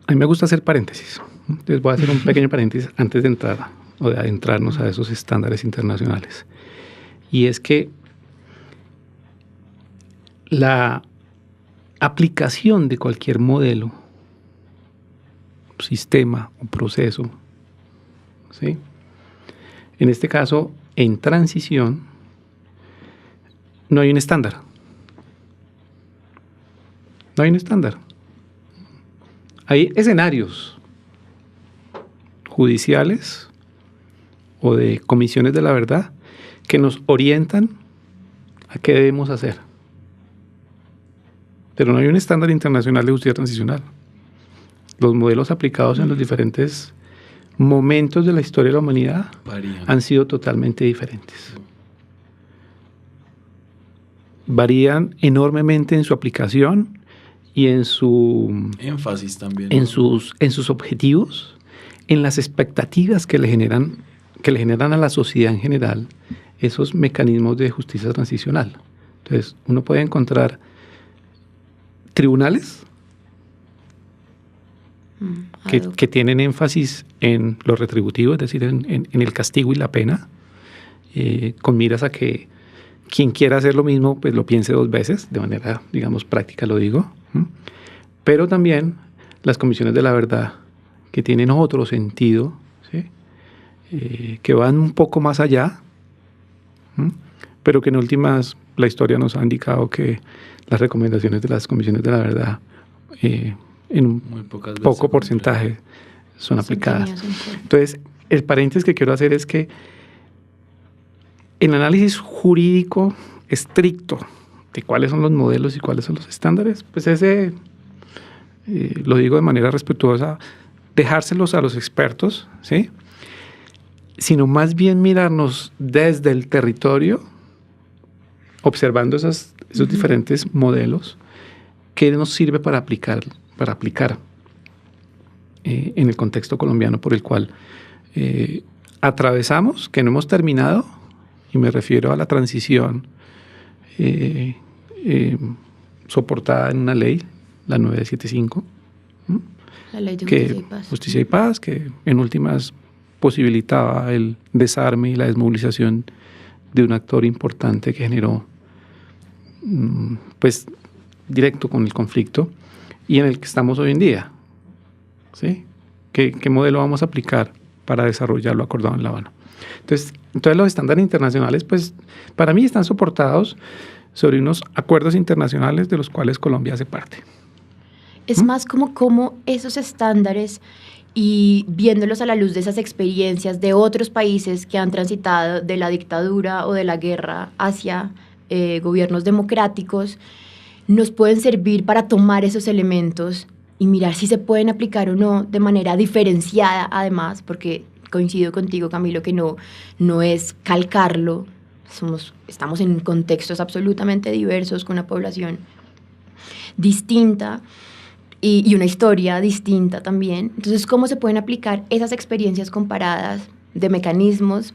a mí me gusta hacer paréntesis. Entonces voy a hacer un pequeño paréntesis antes de entrar o de adentrarnos a esos estándares internacionales. Y es que la aplicación de cualquier modelo, sistema o proceso, ¿sí? En este caso, en transición, no hay un estándar. No hay un estándar. Hay escenarios judiciales o de comisiones de la verdad que nos orientan a qué debemos hacer. Pero no hay un estándar internacional de justicia transicional. Los modelos aplicados en los diferentes momentos de la historia de la humanidad han sido totalmente diferentes. Varían enormemente en su aplicación y en su énfasis también, en sus objetivos, en las expectativas que le generan a la sociedad en general esos mecanismos de justicia transicional. Entonces, uno puede encontrar tribunales que tienen énfasis en lo retributivo, es decir, en el castigo y la pena, con miras a que quien quiera hacer lo mismo, pues lo piense dos veces, de manera, digamos, práctica lo digo. Pero también las comisiones de la verdad, que tienen otro sentido, ¿sí? Que van un poco más allá, pero que en últimas la historia nos ha indicado que las recomendaciones de las comisiones de la verdad en un poco porcentaje son aplicadas. Entonces, el paréntesis que quiero hacer es que el análisis jurídico estricto de cuáles son los modelos y cuáles son los estándares, pues ese, lo digo de manera respetuosa, dejárselos a los expertos, ¿sí? Sino más bien mirarnos desde el territorio, observando esos diferentes modelos, qué nos sirve para aplicar en el contexto colombiano por el cual atravesamos, que no hemos terminado, y me refiero a la transición soportada en una ley, la 975, la ley de justicia y paz, que en últimas posibilitaba el desarme y la desmovilización de un actor importante que generó pues directo con el conflicto y en el que estamos hoy en día, ¿sí? ¿Qué modelo vamos a aplicar para desarrollar lo acordado en La Habana? Entonces los estándares internacionales, pues para mí están soportados sobre unos acuerdos internacionales de los cuales Colombia hace parte. Es más como esos estándares, y viéndolos a la luz de esas experiencias de otros países que han transitado de la dictadura o de la guerra hacia gobiernos democráticos, nos pueden servir para tomar esos elementos y mirar si se pueden aplicar o no de manera diferenciada, además, porque coincido contigo, Camilo, que no es calcarlo. Estamos en contextos absolutamente diversos, con una población distinta y una historia distinta también. Entonces, ¿cómo se pueden aplicar esas experiencias comparadas de mecanismos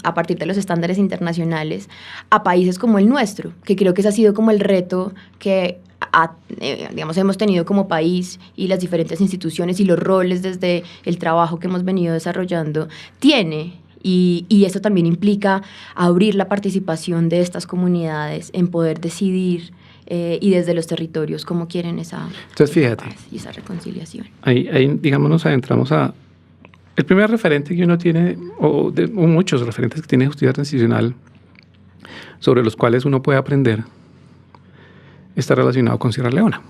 a partir de los estándares internacionales a países como el nuestro? Que creo que ese ha sido como el reto que digamos, hemos tenido como país, y las diferentes instituciones y los roles desde el trabajo que hemos venido desarrollando tiene. Y eso también implica abrir la participación de estas comunidades en poder decidir y desde los territorios cómo quieren esa paz y esa reconciliación. Ahí, digamos, nos adentramos a el primer referente que uno tiene, o muchos referentes que tiene justicia transicional, sobre los cuales uno puede aprender, está relacionado con Sierra Leona.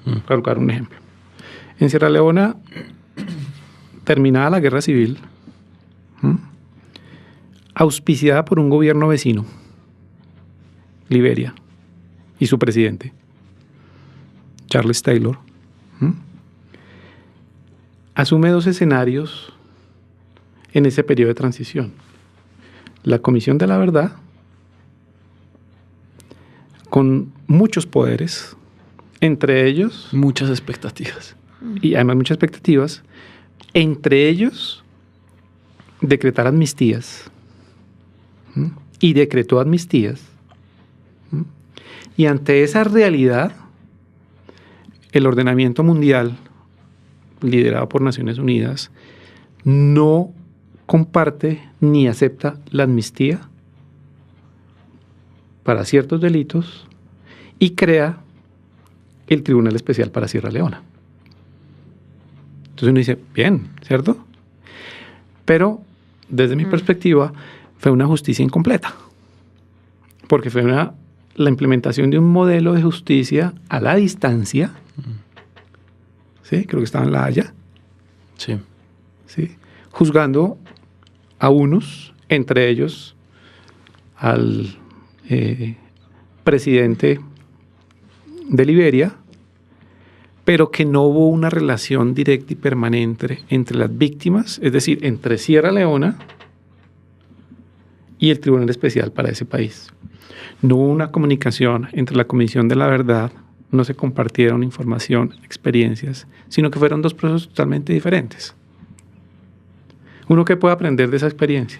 Para colocar un ejemplo. En Sierra Leona, terminada la guerra civil, auspiciada por un gobierno vecino, Liberia, y su presidente, Charles Taylor, asume 2 escenarios en ese periodo de transición. La Comisión de la Verdad, con muchos poderes, entre ellos... Muchas expectativas. Y además muchas expectativas, entre ellos decretar amnistías. Y decretó amnistías. Y ante esa realidad, el ordenamiento mundial, liderado por Naciones Unidas, no comparte ni acepta la amnistía para ciertos delitos y crea el Tribunal Especial para Sierra Leona. Entonces uno dice, bien, ¿cierto? Pero desde mi perspectiva fue una justicia incompleta, porque fue la implementación de un modelo de justicia a la distancia. ¿Sí? Creo que estaba en La Haya. Sí. ¿Sí? Juzgando a unos, entre ellos al presidente de Liberia, pero que no hubo una relación directa y permanente entre las víctimas, es decir, entre Sierra Leona y el Tribunal Especial para ese país. No hubo una comunicación entre la Comisión de la Verdad, no se compartieron información, experiencias, sino que fueron 2 procesos totalmente diferentes. Uno que puede aprender de esa experiencia,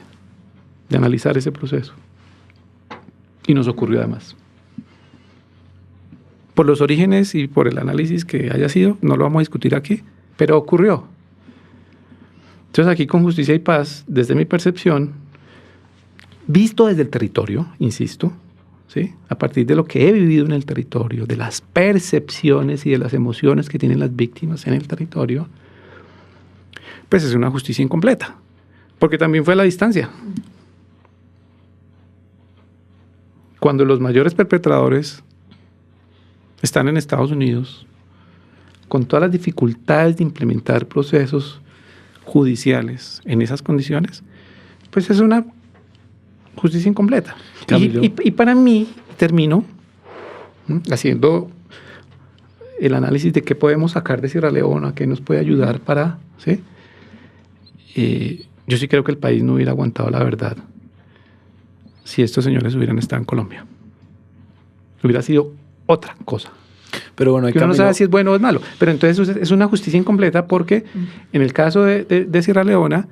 de analizar ese proceso. Y nos ocurrió además. Por los orígenes y por el análisis que haya sido, no lo vamos a discutir aquí, pero ocurrió. Entonces aquí con Justicia y Paz, desde mi percepción, visto desde el territorio, insisto, ¿sí? A partir de lo que he vivido en el territorio, de las percepciones y de las emociones que tienen las víctimas en el territorio, pues es una justicia incompleta, porque también fue a la distancia. Cuando los mayores perpetradores están en Estados Unidos, con todas las dificultades de implementar procesos judiciales en esas condiciones, pues es una justicia incompleta. Y para mí, termino haciendo el análisis de qué podemos sacar de Sierra Leona, qué nos puede ayudar para... ¿sí? Yo sí creo que el país no hubiera aguantado la verdad si estos señores hubieran estado en Colombia. Hubiera sido otra cosa. Pero bueno, uno no sabe si es bueno o es malo. Pero entonces es una justicia incompleta porque en el caso de Sierra Leona,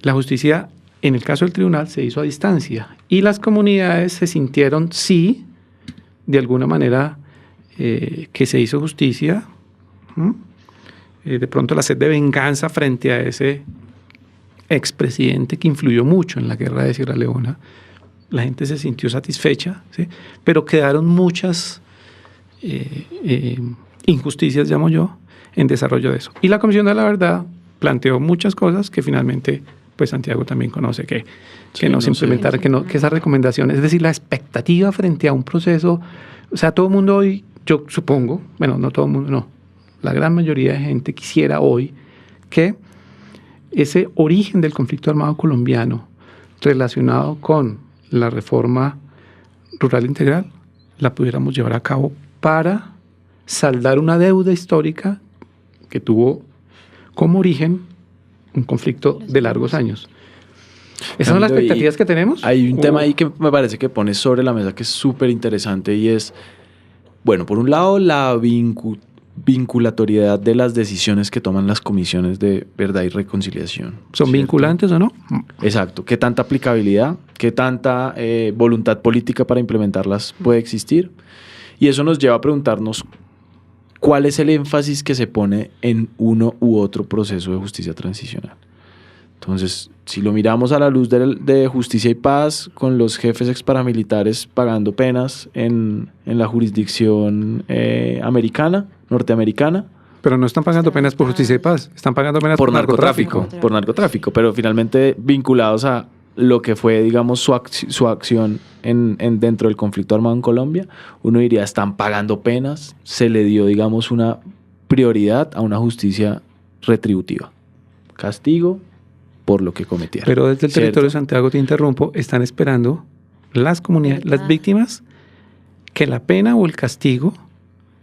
la justicia, en el caso del tribunal, se hizo a distancia. Y las comunidades se sintieron, sí, de alguna manera, que se hizo justicia. De pronto la sed de venganza frente a ese expresidente que influyó mucho en la guerra de Sierra Leona. La gente se sintió satisfecha, ¿sí? Pero quedaron muchas injusticias, llamo yo, en desarrollo de eso. Y la Comisión de la Verdad planteó muchas cosas que finalmente, pues Santiago también conoce, que no se implementara, que esas recomendaciones, es decir, la expectativa frente a un proceso, o sea, todo el mundo hoy, yo supongo, bueno, no todo el mundo, no, la gran mayoría de gente quisiera hoy que ese origen del conflicto armado colombiano relacionado con la reforma rural integral la pudiéramos llevar a cabo para saldar una deuda histórica que tuvo como origen un conflicto de largos años. ¿Esas son las expectativas que tenemos? Hay un tema ahí que me parece que pones sobre la mesa que es súper interesante y es, bueno, por un lado, la vinculatoriedad de las decisiones que toman las comisiones de verdad y reconciliación. ¿Son vinculantes o no? Exacto. ¿Qué tanta aplicabilidad, qué tanta voluntad política para implementarlas puede existir? Y eso nos lleva a preguntarnos cuál es el énfasis que se pone en uno u otro proceso de justicia transicional. Entonces, si lo miramos a la luz de Justicia y Paz, con los jefes exparamilitares pagando penas en la jurisdicción norteamericana. Pero no están pagando penas por Justicia y Paz, están pagando penas por narcotráfico, pero finalmente vinculados a lo que fue, digamos, su acción dentro del conflicto armado en Colombia, uno diría, están pagando penas, se le dio, digamos, una prioridad a una justicia retributiva. Castigo por lo que cometieron. Pero desde el ¿cierto? territorio de Santiago, te interrumpo, están esperando las comunidades, las víctimas, que la pena o el castigo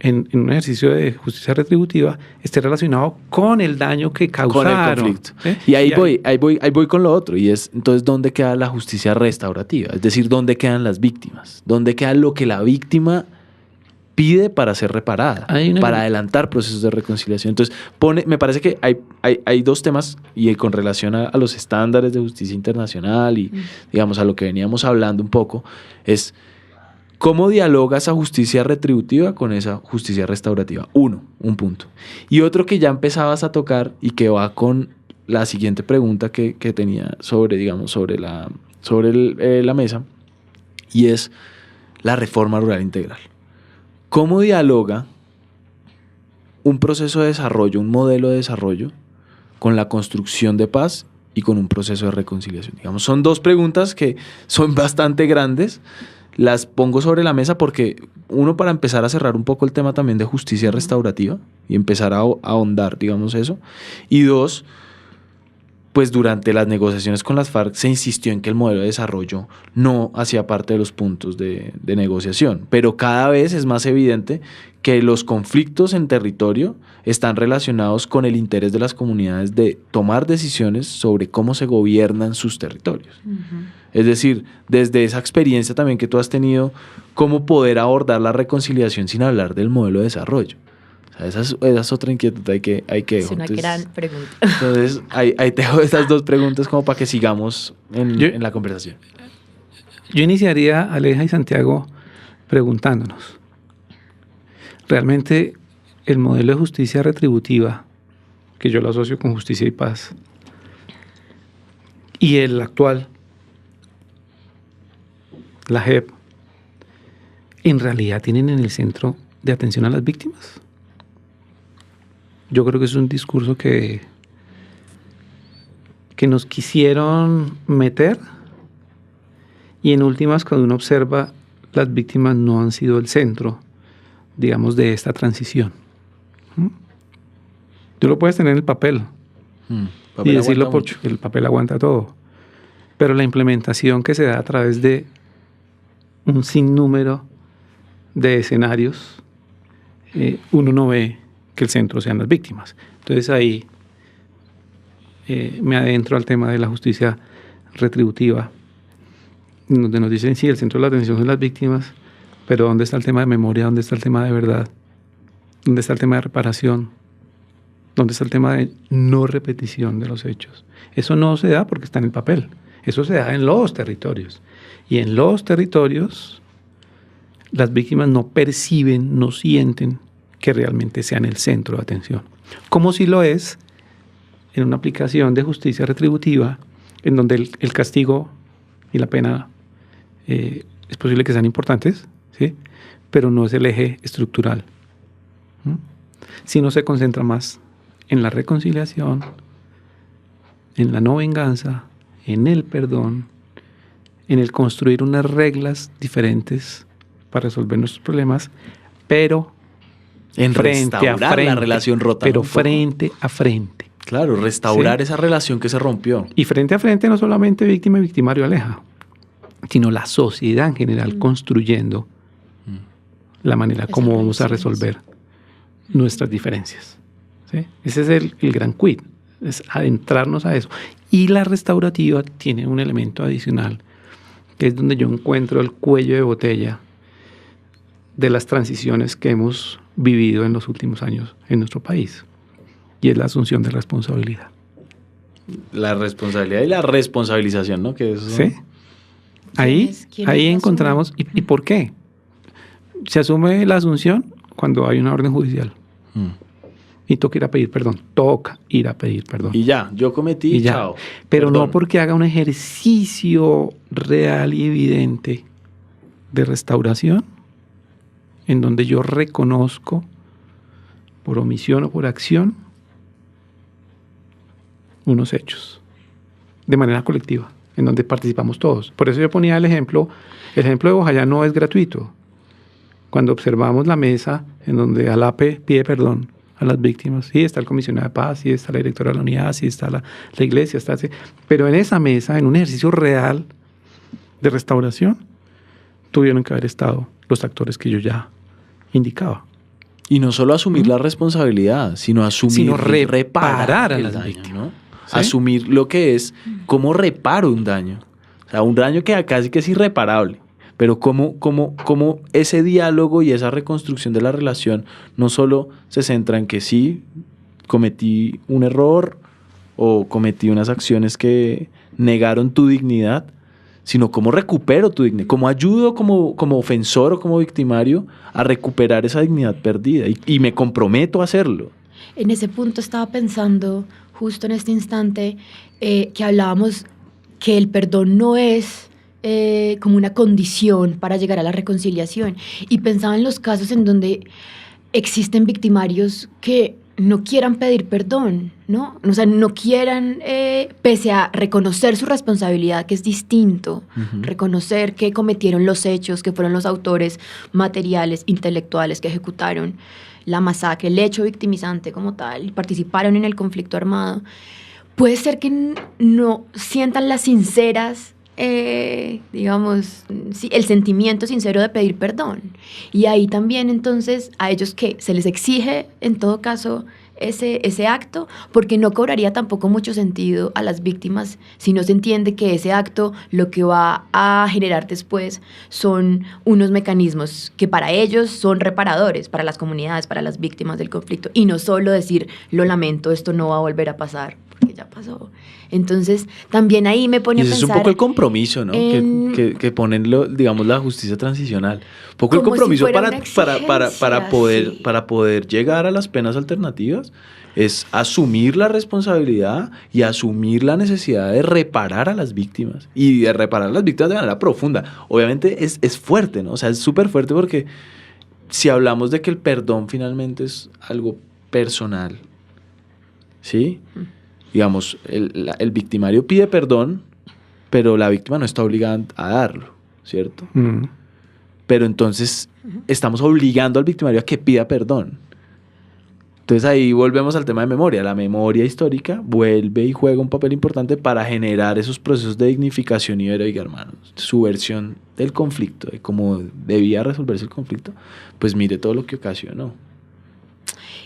en un ejercicio de justicia retributiva esté relacionado con el daño que causaron. Con el conflicto. ¿Sí? Y ahí voy con lo otro. Y es, entonces, ¿dónde queda la justicia restaurativa? Es decir, ¿dónde quedan las víctimas? ¿Dónde queda lo que la víctima pide para ser reparada? Para adelantar procesos de reconciliación. Entonces, me parece que hay dos temas, y con relación a los estándares de justicia internacional y, digamos, a lo que veníamos hablando un poco, es ¿cómo dialoga esa justicia retributiva con esa justicia restaurativa? Un punto. Y otro que ya empezabas a tocar y que va con la siguiente pregunta que tenía sobre la mesa, y es la reforma rural integral. ¿Cómo dialoga un proceso de desarrollo, un modelo de desarrollo, con la construcción de paz y con un proceso de reconciliación? Digamos, son dos preguntas que son bastante grandes. Las pongo sobre la mesa porque, uno, para empezar a cerrar un poco el tema también de justicia restaurativa y empezar a ahondar, digamos, eso. Y dos, pues durante las negociaciones con las FARC se insistió en que el modelo de desarrollo no hacía parte de los puntos de negociación. Pero cada vez es más evidente que los conflictos en territorio están relacionados con el interés de las comunidades de tomar decisiones sobre cómo se gobiernan sus territorios. Es decir, desde esa experiencia también que tú has tenido, cómo poder abordar la reconciliación sin hablar del modelo de desarrollo. O sea, esa es otra inquietud que es una gran pregunta. Entonces, ahí te dejo estas dos preguntas como para que sigamos en la conversación. Yo iniciaría, Aleja y Santiago, preguntándonos, ¿realmente el modelo de justicia retributiva, que yo lo asocio con justicia y paz, y el actual, la JEP, en realidad tienen en el centro de atención a las víctimas? Yo creo que es un discurso que nos quisieron meter, y en últimas, cuando uno observa, las víctimas no han sido el centro, digamos, de esta transición. Tú lo puedes tener en el papel y decirlo porque el papel aguanta todo, pero la implementación que se da a través de un sinnúmero de escenarios, uno no ve que el centro sean las víctimas. Entonces ahí me adentro al tema de la justicia retributiva, donde nos dicen, sí, el centro de la atención son las víctimas, pero ¿dónde está el tema de memoria? ¿Dónde está el tema de verdad? ¿Dónde está el tema de reparación? ¿Dónde está el tema de no repetición de los hechos? Eso no se da porque está en el papel. Eso se da en los territorios. Y en los territorios, las víctimas no perciben, no sienten que realmente sean el centro de atención. Como si lo es en una aplicación de justicia retributiva, en donde el castigo y la pena es posible que sean importantes, ¿sí? Pero no es el eje estructural. Si no se concentra más en la reconciliación, en la no venganza, en el perdón, en el construir unas reglas diferentes para resolver nuestros problemas, pero en frente restaurar a frente, la relación rota. pero frente a frente. Claro, restaurar ¿sí? esa relación que se rompió. Y frente a frente no solamente víctima y victimario, Aleja, sino la sociedad en general construyendo la manera como vamos a resolver nuestras diferencias. ¿Sí? Ese es el gran quid, es adentrarnos a eso. Y la restaurativa tiene un elemento adicional, que es donde yo encuentro el cuello de botella de las transiciones que hemos vivido en los últimos años en nuestro país, y es la asunción de responsabilidad. La responsabilidad y la responsabilización, ¿no? Que eso... ¿Sí? Ahí encontramos... ¿Y por qué? Se asume la asunción cuando hay una orden judicial. Y toca ir a pedir perdón. Toca ir a pedir perdón. Y ya, yo cometí y chao. Pero perdón. no porque haga un ejercicio real y evidente de restauración, en donde yo reconozco, por omisión o por acción, unos hechos, de manera colectiva. en donde participamos todos. Por eso yo ponía el ejemplo de Bojayá no es gratuito. Cuando observamos la mesa en donde ALAPE pide perdón a las víctimas, sí está el comisionado de paz, sí está la directora de la unidad, sí está la iglesia, pero en esa mesa, en un ejercicio real de restauración, tuvieron que haber estado los actores que yo ya indicaba. Y no solo asumir la responsabilidad, sino reparar a el las daño, víctimas. ¿no? ¿Sí? Asumir lo que es, cómo reparo un daño. O sea, un daño que casi que es irreparable. Pero cómo ese diálogo y esa reconstrucción de la relación no solo se centra en que sí, cometí un error o cometí unas acciones que negaron tu dignidad, sino cómo recupero tu dignidad, cómo ayudo como ofensor o como victimario a recuperar esa dignidad perdida y me comprometo a hacerlo. En ese punto estaba pensando, justo en este instante, que hablábamos que el perdón no es como una condición para llegar a la reconciliación. Y pensaba en los casos en donde existen victimarios que no quieran pedir perdón, ¿no? O sea, no quieran, pese a reconocer su responsabilidad, que es distinto, reconocer que cometieron los hechos, que fueron los autores materiales, intelectuales que ejecutaron la masacre, el hecho victimizante como tal, y participaron en el conflicto armado. Puede ser que no sientan las sinceras, digamos, sí, el sentimiento sincero de pedir perdón. Y ahí también entonces a ellos que se les exige en todo caso ese acto, porque no cobraría tampoco mucho sentido a las víctimas si no se entiende que ese acto lo que va a generar después son unos mecanismos que para ellos son reparadores, para las comunidades, para las víctimas del conflicto, y no solo decir, lo lamento, esto no va a volver a pasar, porque ya pasó. Entonces, también ahí me pone a pensar... Y ese es un poco el compromiso, ¿no? Que ponen, digamos, la justicia transicional. Un poco el compromiso para poder llegar a las penas alternativas es asumir la responsabilidad y asumir la necesidad de reparar a las víctimas. Y de reparar a las víctimas de manera profunda. Obviamente es fuerte, ¿no? O sea, es súper fuerte porque si hablamos de que el perdón finalmente es algo personal, ¿sí? Digamos, el victimario pide perdón, pero la víctima no está obligada a darlo, ¿cierto? Pero entonces estamos obligando al victimario a que pida perdón. Entonces ahí volvemos al tema de memoria. La memoria histórica vuelve y juega un papel importante para generar esos procesos de dignificación y oiga, hermanos, su versión del conflicto, de cómo debía resolverse el conflicto, pues mire todo lo que ocasionó.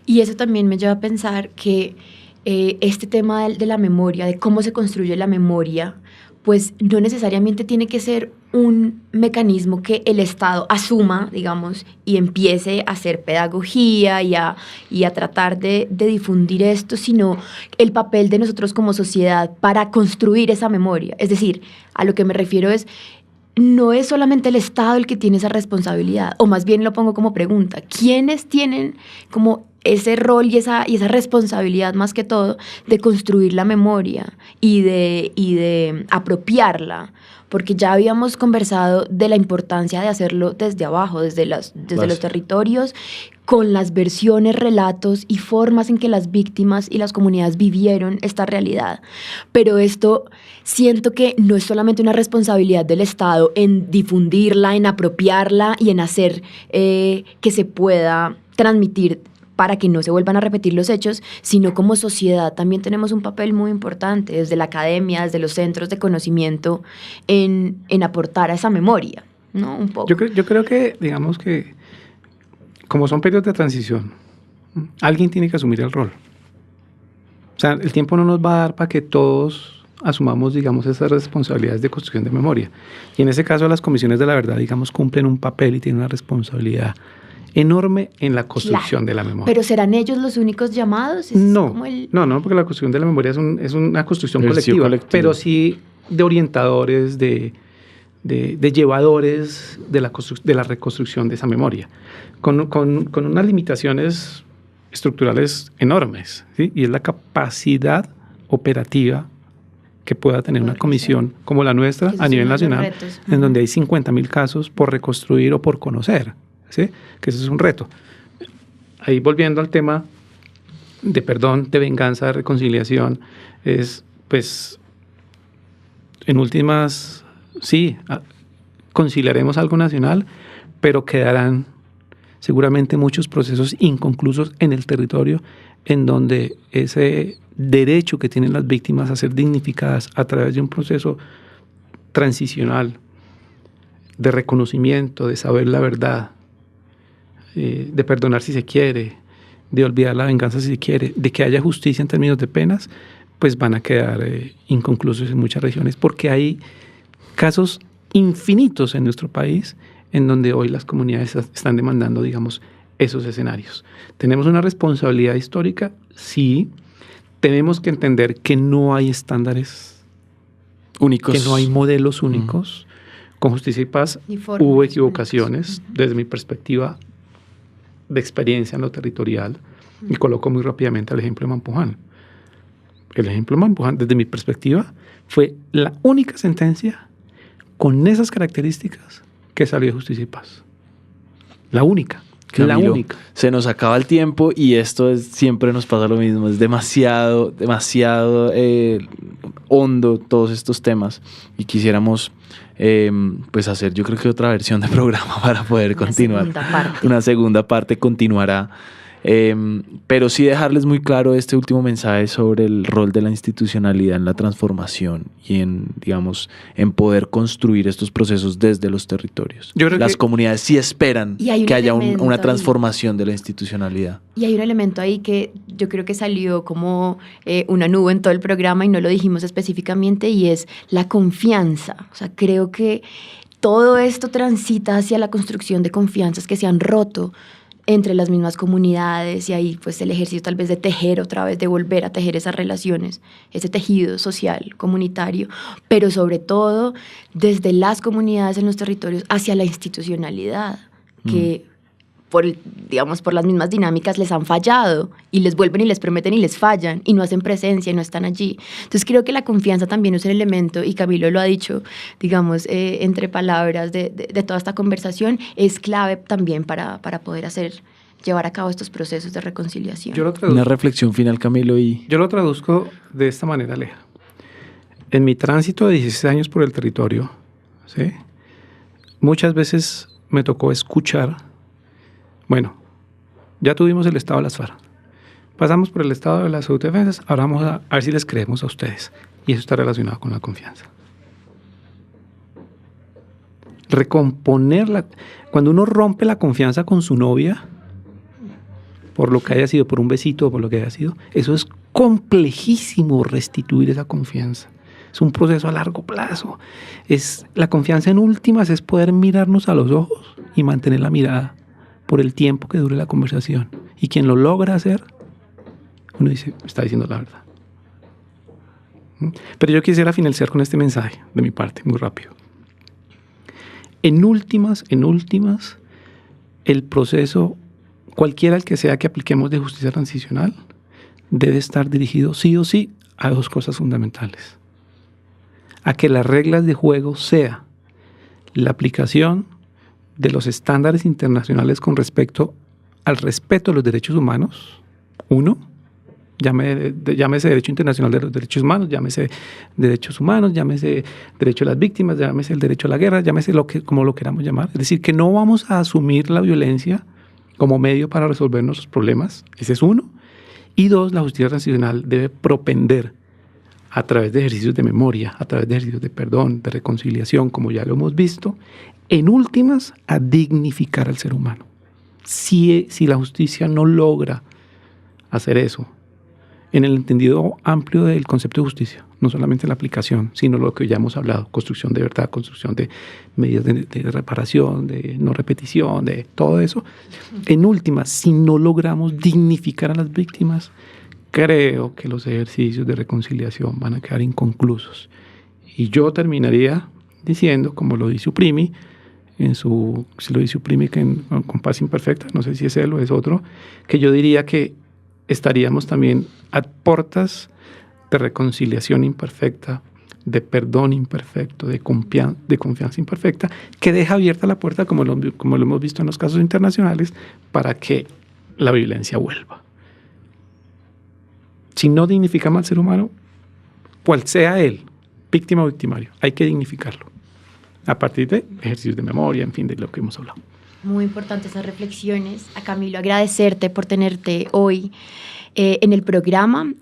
Y eso también me lleva a pensar que este tema de la memoria, de cómo se construye la memoria, pues no necesariamente tiene que ser un mecanismo que el Estado asuma, digamos, y empiece a hacer pedagogía y a tratar de difundir esto, sino el papel de nosotros como sociedad para construir esa memoria. Es decir, a lo que me refiero es, no es solamente el Estado el que tiene esa responsabilidad, o más bien lo pongo como pregunta, ¿quiénes tienen como ese rol y esa responsabilidad más que todo de construir la memoria y de apropiarla? Porque ya habíamos conversado de la importancia de hacerlo desde abajo, desde los territorios, con las versiones, relatos y formas en que las víctimas y las comunidades vivieron esta realidad. Pero esto siento que no es solamente una responsabilidad del Estado en difundirla, en apropiarla y en hacer que se pueda transmitir para que no se vuelvan a repetir los hechos, sino como sociedad también tenemos un papel muy importante desde la academia, desde los centros de conocimiento en aportar a esa memoria, ¿no? Un poco. Yo creo que, digamos que, como son periodos de transición, alguien tiene que asumir el rol. O sea, el tiempo no nos va a dar para que todos asumamos, digamos, esas responsabilidades de construcción de memoria. Y en ese caso, las comisiones de la verdad, digamos, cumplen un papel y tienen una responsabilidad enorme en la construcción de la memoria. ¿Pero serán ellos los únicos llamados? No, porque la construcción de la memoria es una construcción colectiva, pero sí de orientadores, de llevadores de la reconstrucción de esa memoria, con unas limitaciones estructurales enormes, ¿sí? Y es la capacidad operativa que pueda tener una comisión como la nuestra a nivel nacional, en donde hay 50.000 casos por reconstruir o por conocer, ¿sí? Que ese es un reto. Ahí volviendo al tema de perdón, de venganza, de reconciliación, es pues en últimas, sí, conciliaremos algo nacional, pero quedarán seguramente muchos procesos inconclusos en el territorio en donde ese derecho que tienen las víctimas a ser dignificadas a través de un proceso transicional de reconocimiento, de saber la verdad, de perdonar si se quiere, de olvidar la venganza si se quiere, de que haya justicia en términos de penas, pues van a quedar inconclusos en muchas regiones, porque hay casos infinitos en nuestro país en donde hoy las comunidades están demandando, digamos, esos escenarios. ¿Tenemos una responsabilidad histórica? Sí. Tenemos que entender que no hay estándares únicos, que no hay modelos únicos. Con Justicia y Paz hubo equivocaciones desde mi perspectiva de experiencia en lo territorial, y coloco muy rápidamente el ejemplo de Mampuján. El ejemplo de Mampuján, desde mi perspectiva, fue la única sentencia con esas características que salió de Justicia y Paz. La única. Camilo, la única. Se nos acaba el tiempo y esto siempre nos pasa lo mismo. Es demasiado hondo todos estos temas y quisiéramos pues hacer, yo creo que otra versión de programa para poder continuar. Una segunda parte continuará. Pero sí dejarles muy claro este último mensaje sobre el rol de la institucionalidad en la transformación y en, digamos, en poder construir estos procesos desde los territorios. Las comunidades sí esperan que haya una transformación de la institucionalidad. Y hay un elemento ahí que yo creo que salió como una nube en todo el programa y no lo dijimos específicamente, y es la confianza. O sea, creo que todo esto transita hacia la construcción de confianzas que se han roto entre las mismas comunidades, y ahí pues el ejercicio tal vez de tejer otra vez, de volver a tejer esas relaciones, ese tejido social, comunitario, pero sobre todo desde las comunidades en los territorios hacia la institucionalidad, que por las mismas dinámicas les han fallado y les vuelven y les prometen y les fallan y no hacen presencia y no están allí. Entonces creo que la confianza también es un elemento, y Camilo lo ha dicho, digamos, entre palabras de toda esta conversación, es clave también para poder llevar a cabo estos procesos de reconciliación. Una reflexión final, Camilo. Yo lo traduzco de esta manera, Aleja. En mi tránsito de 16 años por el territorio, ¿sí?, muchas veces me tocó escuchar: bueno, ya tuvimos el estado de las FARC, pasamos por el estado de las autodefensas, ahora vamos a ver si les creemos a ustedes. Y eso está relacionado con la confianza. Recomponerla. Cuando uno rompe la confianza con su novia, por lo que haya sido, por un besito o por lo que haya sido, eso es complejísimo, restituir esa confianza. Es un proceso a largo plazo. La confianza en últimas es poder mirarnos a los ojos y mantener la mirada por el tiempo que dure la conversación. Y quien lo logra hacer, uno dice, está diciendo la verdad. Pero yo quisiera finalizar con este mensaje de mi parte, muy rápido. En últimas, el proceso, cualquiera el que sea que apliquemos de justicia transicional, debe estar dirigido sí o sí a dos cosas fundamentales. A que las reglas de juego sea la aplicación de los estándares internacionales con respecto al respeto de los derechos humanos, llámese derecho internacional de los derechos humanos, llámese derechos humanos, llámese derecho a las víctimas, llámese el derecho a la guerra, llámese como lo queramos llamar. Es decir, que no vamos a asumir la violencia como medio para resolver nuestros problemas. Ese es uno. Y dos, la justicia transicional debe propender a través de ejercicios de memoria, a través de ejercicios de perdón, de reconciliación, como ya lo hemos visto, en últimas, a dignificar al ser humano. Si la justicia no logra hacer eso, en el entendido amplio del concepto de justicia, no solamente la aplicación, sino lo que ya hemos hablado, construcción de verdad, construcción de medidas de reparación, de no repetición, de todo eso, en últimas, si no logramos dignificar a las víctimas, creo que los ejercicios de reconciliación van a quedar inconclusos. Y yo terminaría diciendo, como lo dice Uprimi, con Paz Imperfecta, no sé si es él o es otro, que yo diría que estaríamos también a puertas de reconciliación imperfecta, de perdón imperfecto, de confianza imperfecta, que deja abierta la puerta, como lo hemos visto en los casos internacionales, para que la violencia vuelva. Si no dignificamos al ser humano, cual sea él, víctima o victimario. Hay que dignificarlo a partir de ejercicios de memoria, en fin, de lo que hemos hablado. Muy importantes esas reflexiones. A Camilo, agradecerte por tenerte hoy en el programa.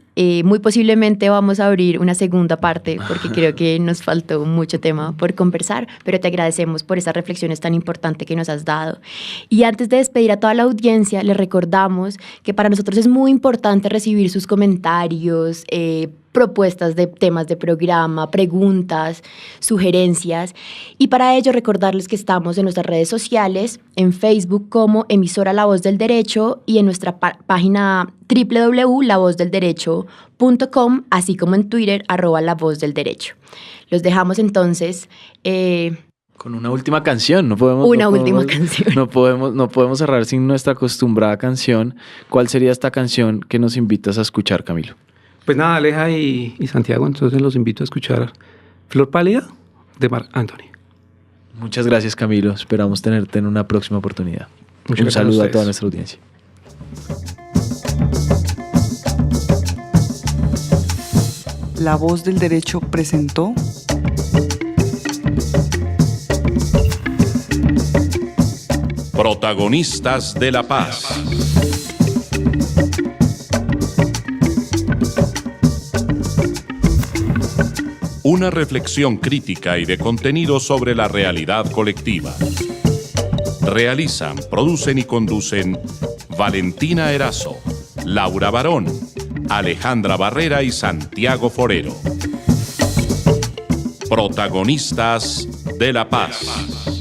Muy posiblemente vamos a abrir una segunda parte porque creo que nos faltó mucho tema por conversar, pero te agradecemos por esas reflexiones tan importantes que nos has dado. Y antes de despedir a toda la audiencia, les recordamos que para nosotros es muy importante recibir sus comentarios, propuestas de temas de programa, preguntas, sugerencias. Y para ello recordarles que estamos en nuestras redes sociales, en Facebook como Emisora La Voz del Derecho y en nuestra página www.lavozdelderecho.com, así como en Twitter, @La Voz del Derecho. Los dejamos entonces con una última canción. No podemos cerrar sin nuestra acostumbrada canción. ¿Cuál sería esta canción que nos invitas a escuchar, Camilo? Pues nada, Aleja y Santiago, entonces los invito a escuchar Flor Pálida de Marc Anthony. Muchas gracias, Camilo. Esperamos tenerte en una próxima oportunidad. Un saludo a toda nuestra audiencia. La Voz del Derecho presentó Protagonistas de la Paz. Una reflexión crítica y de contenido sobre la realidad colectiva. Realizan, producen y conducen Valentina Erazo, Laura Barón, Alejandra Barrera y Santiago Forero. Protagonistas de la Paz.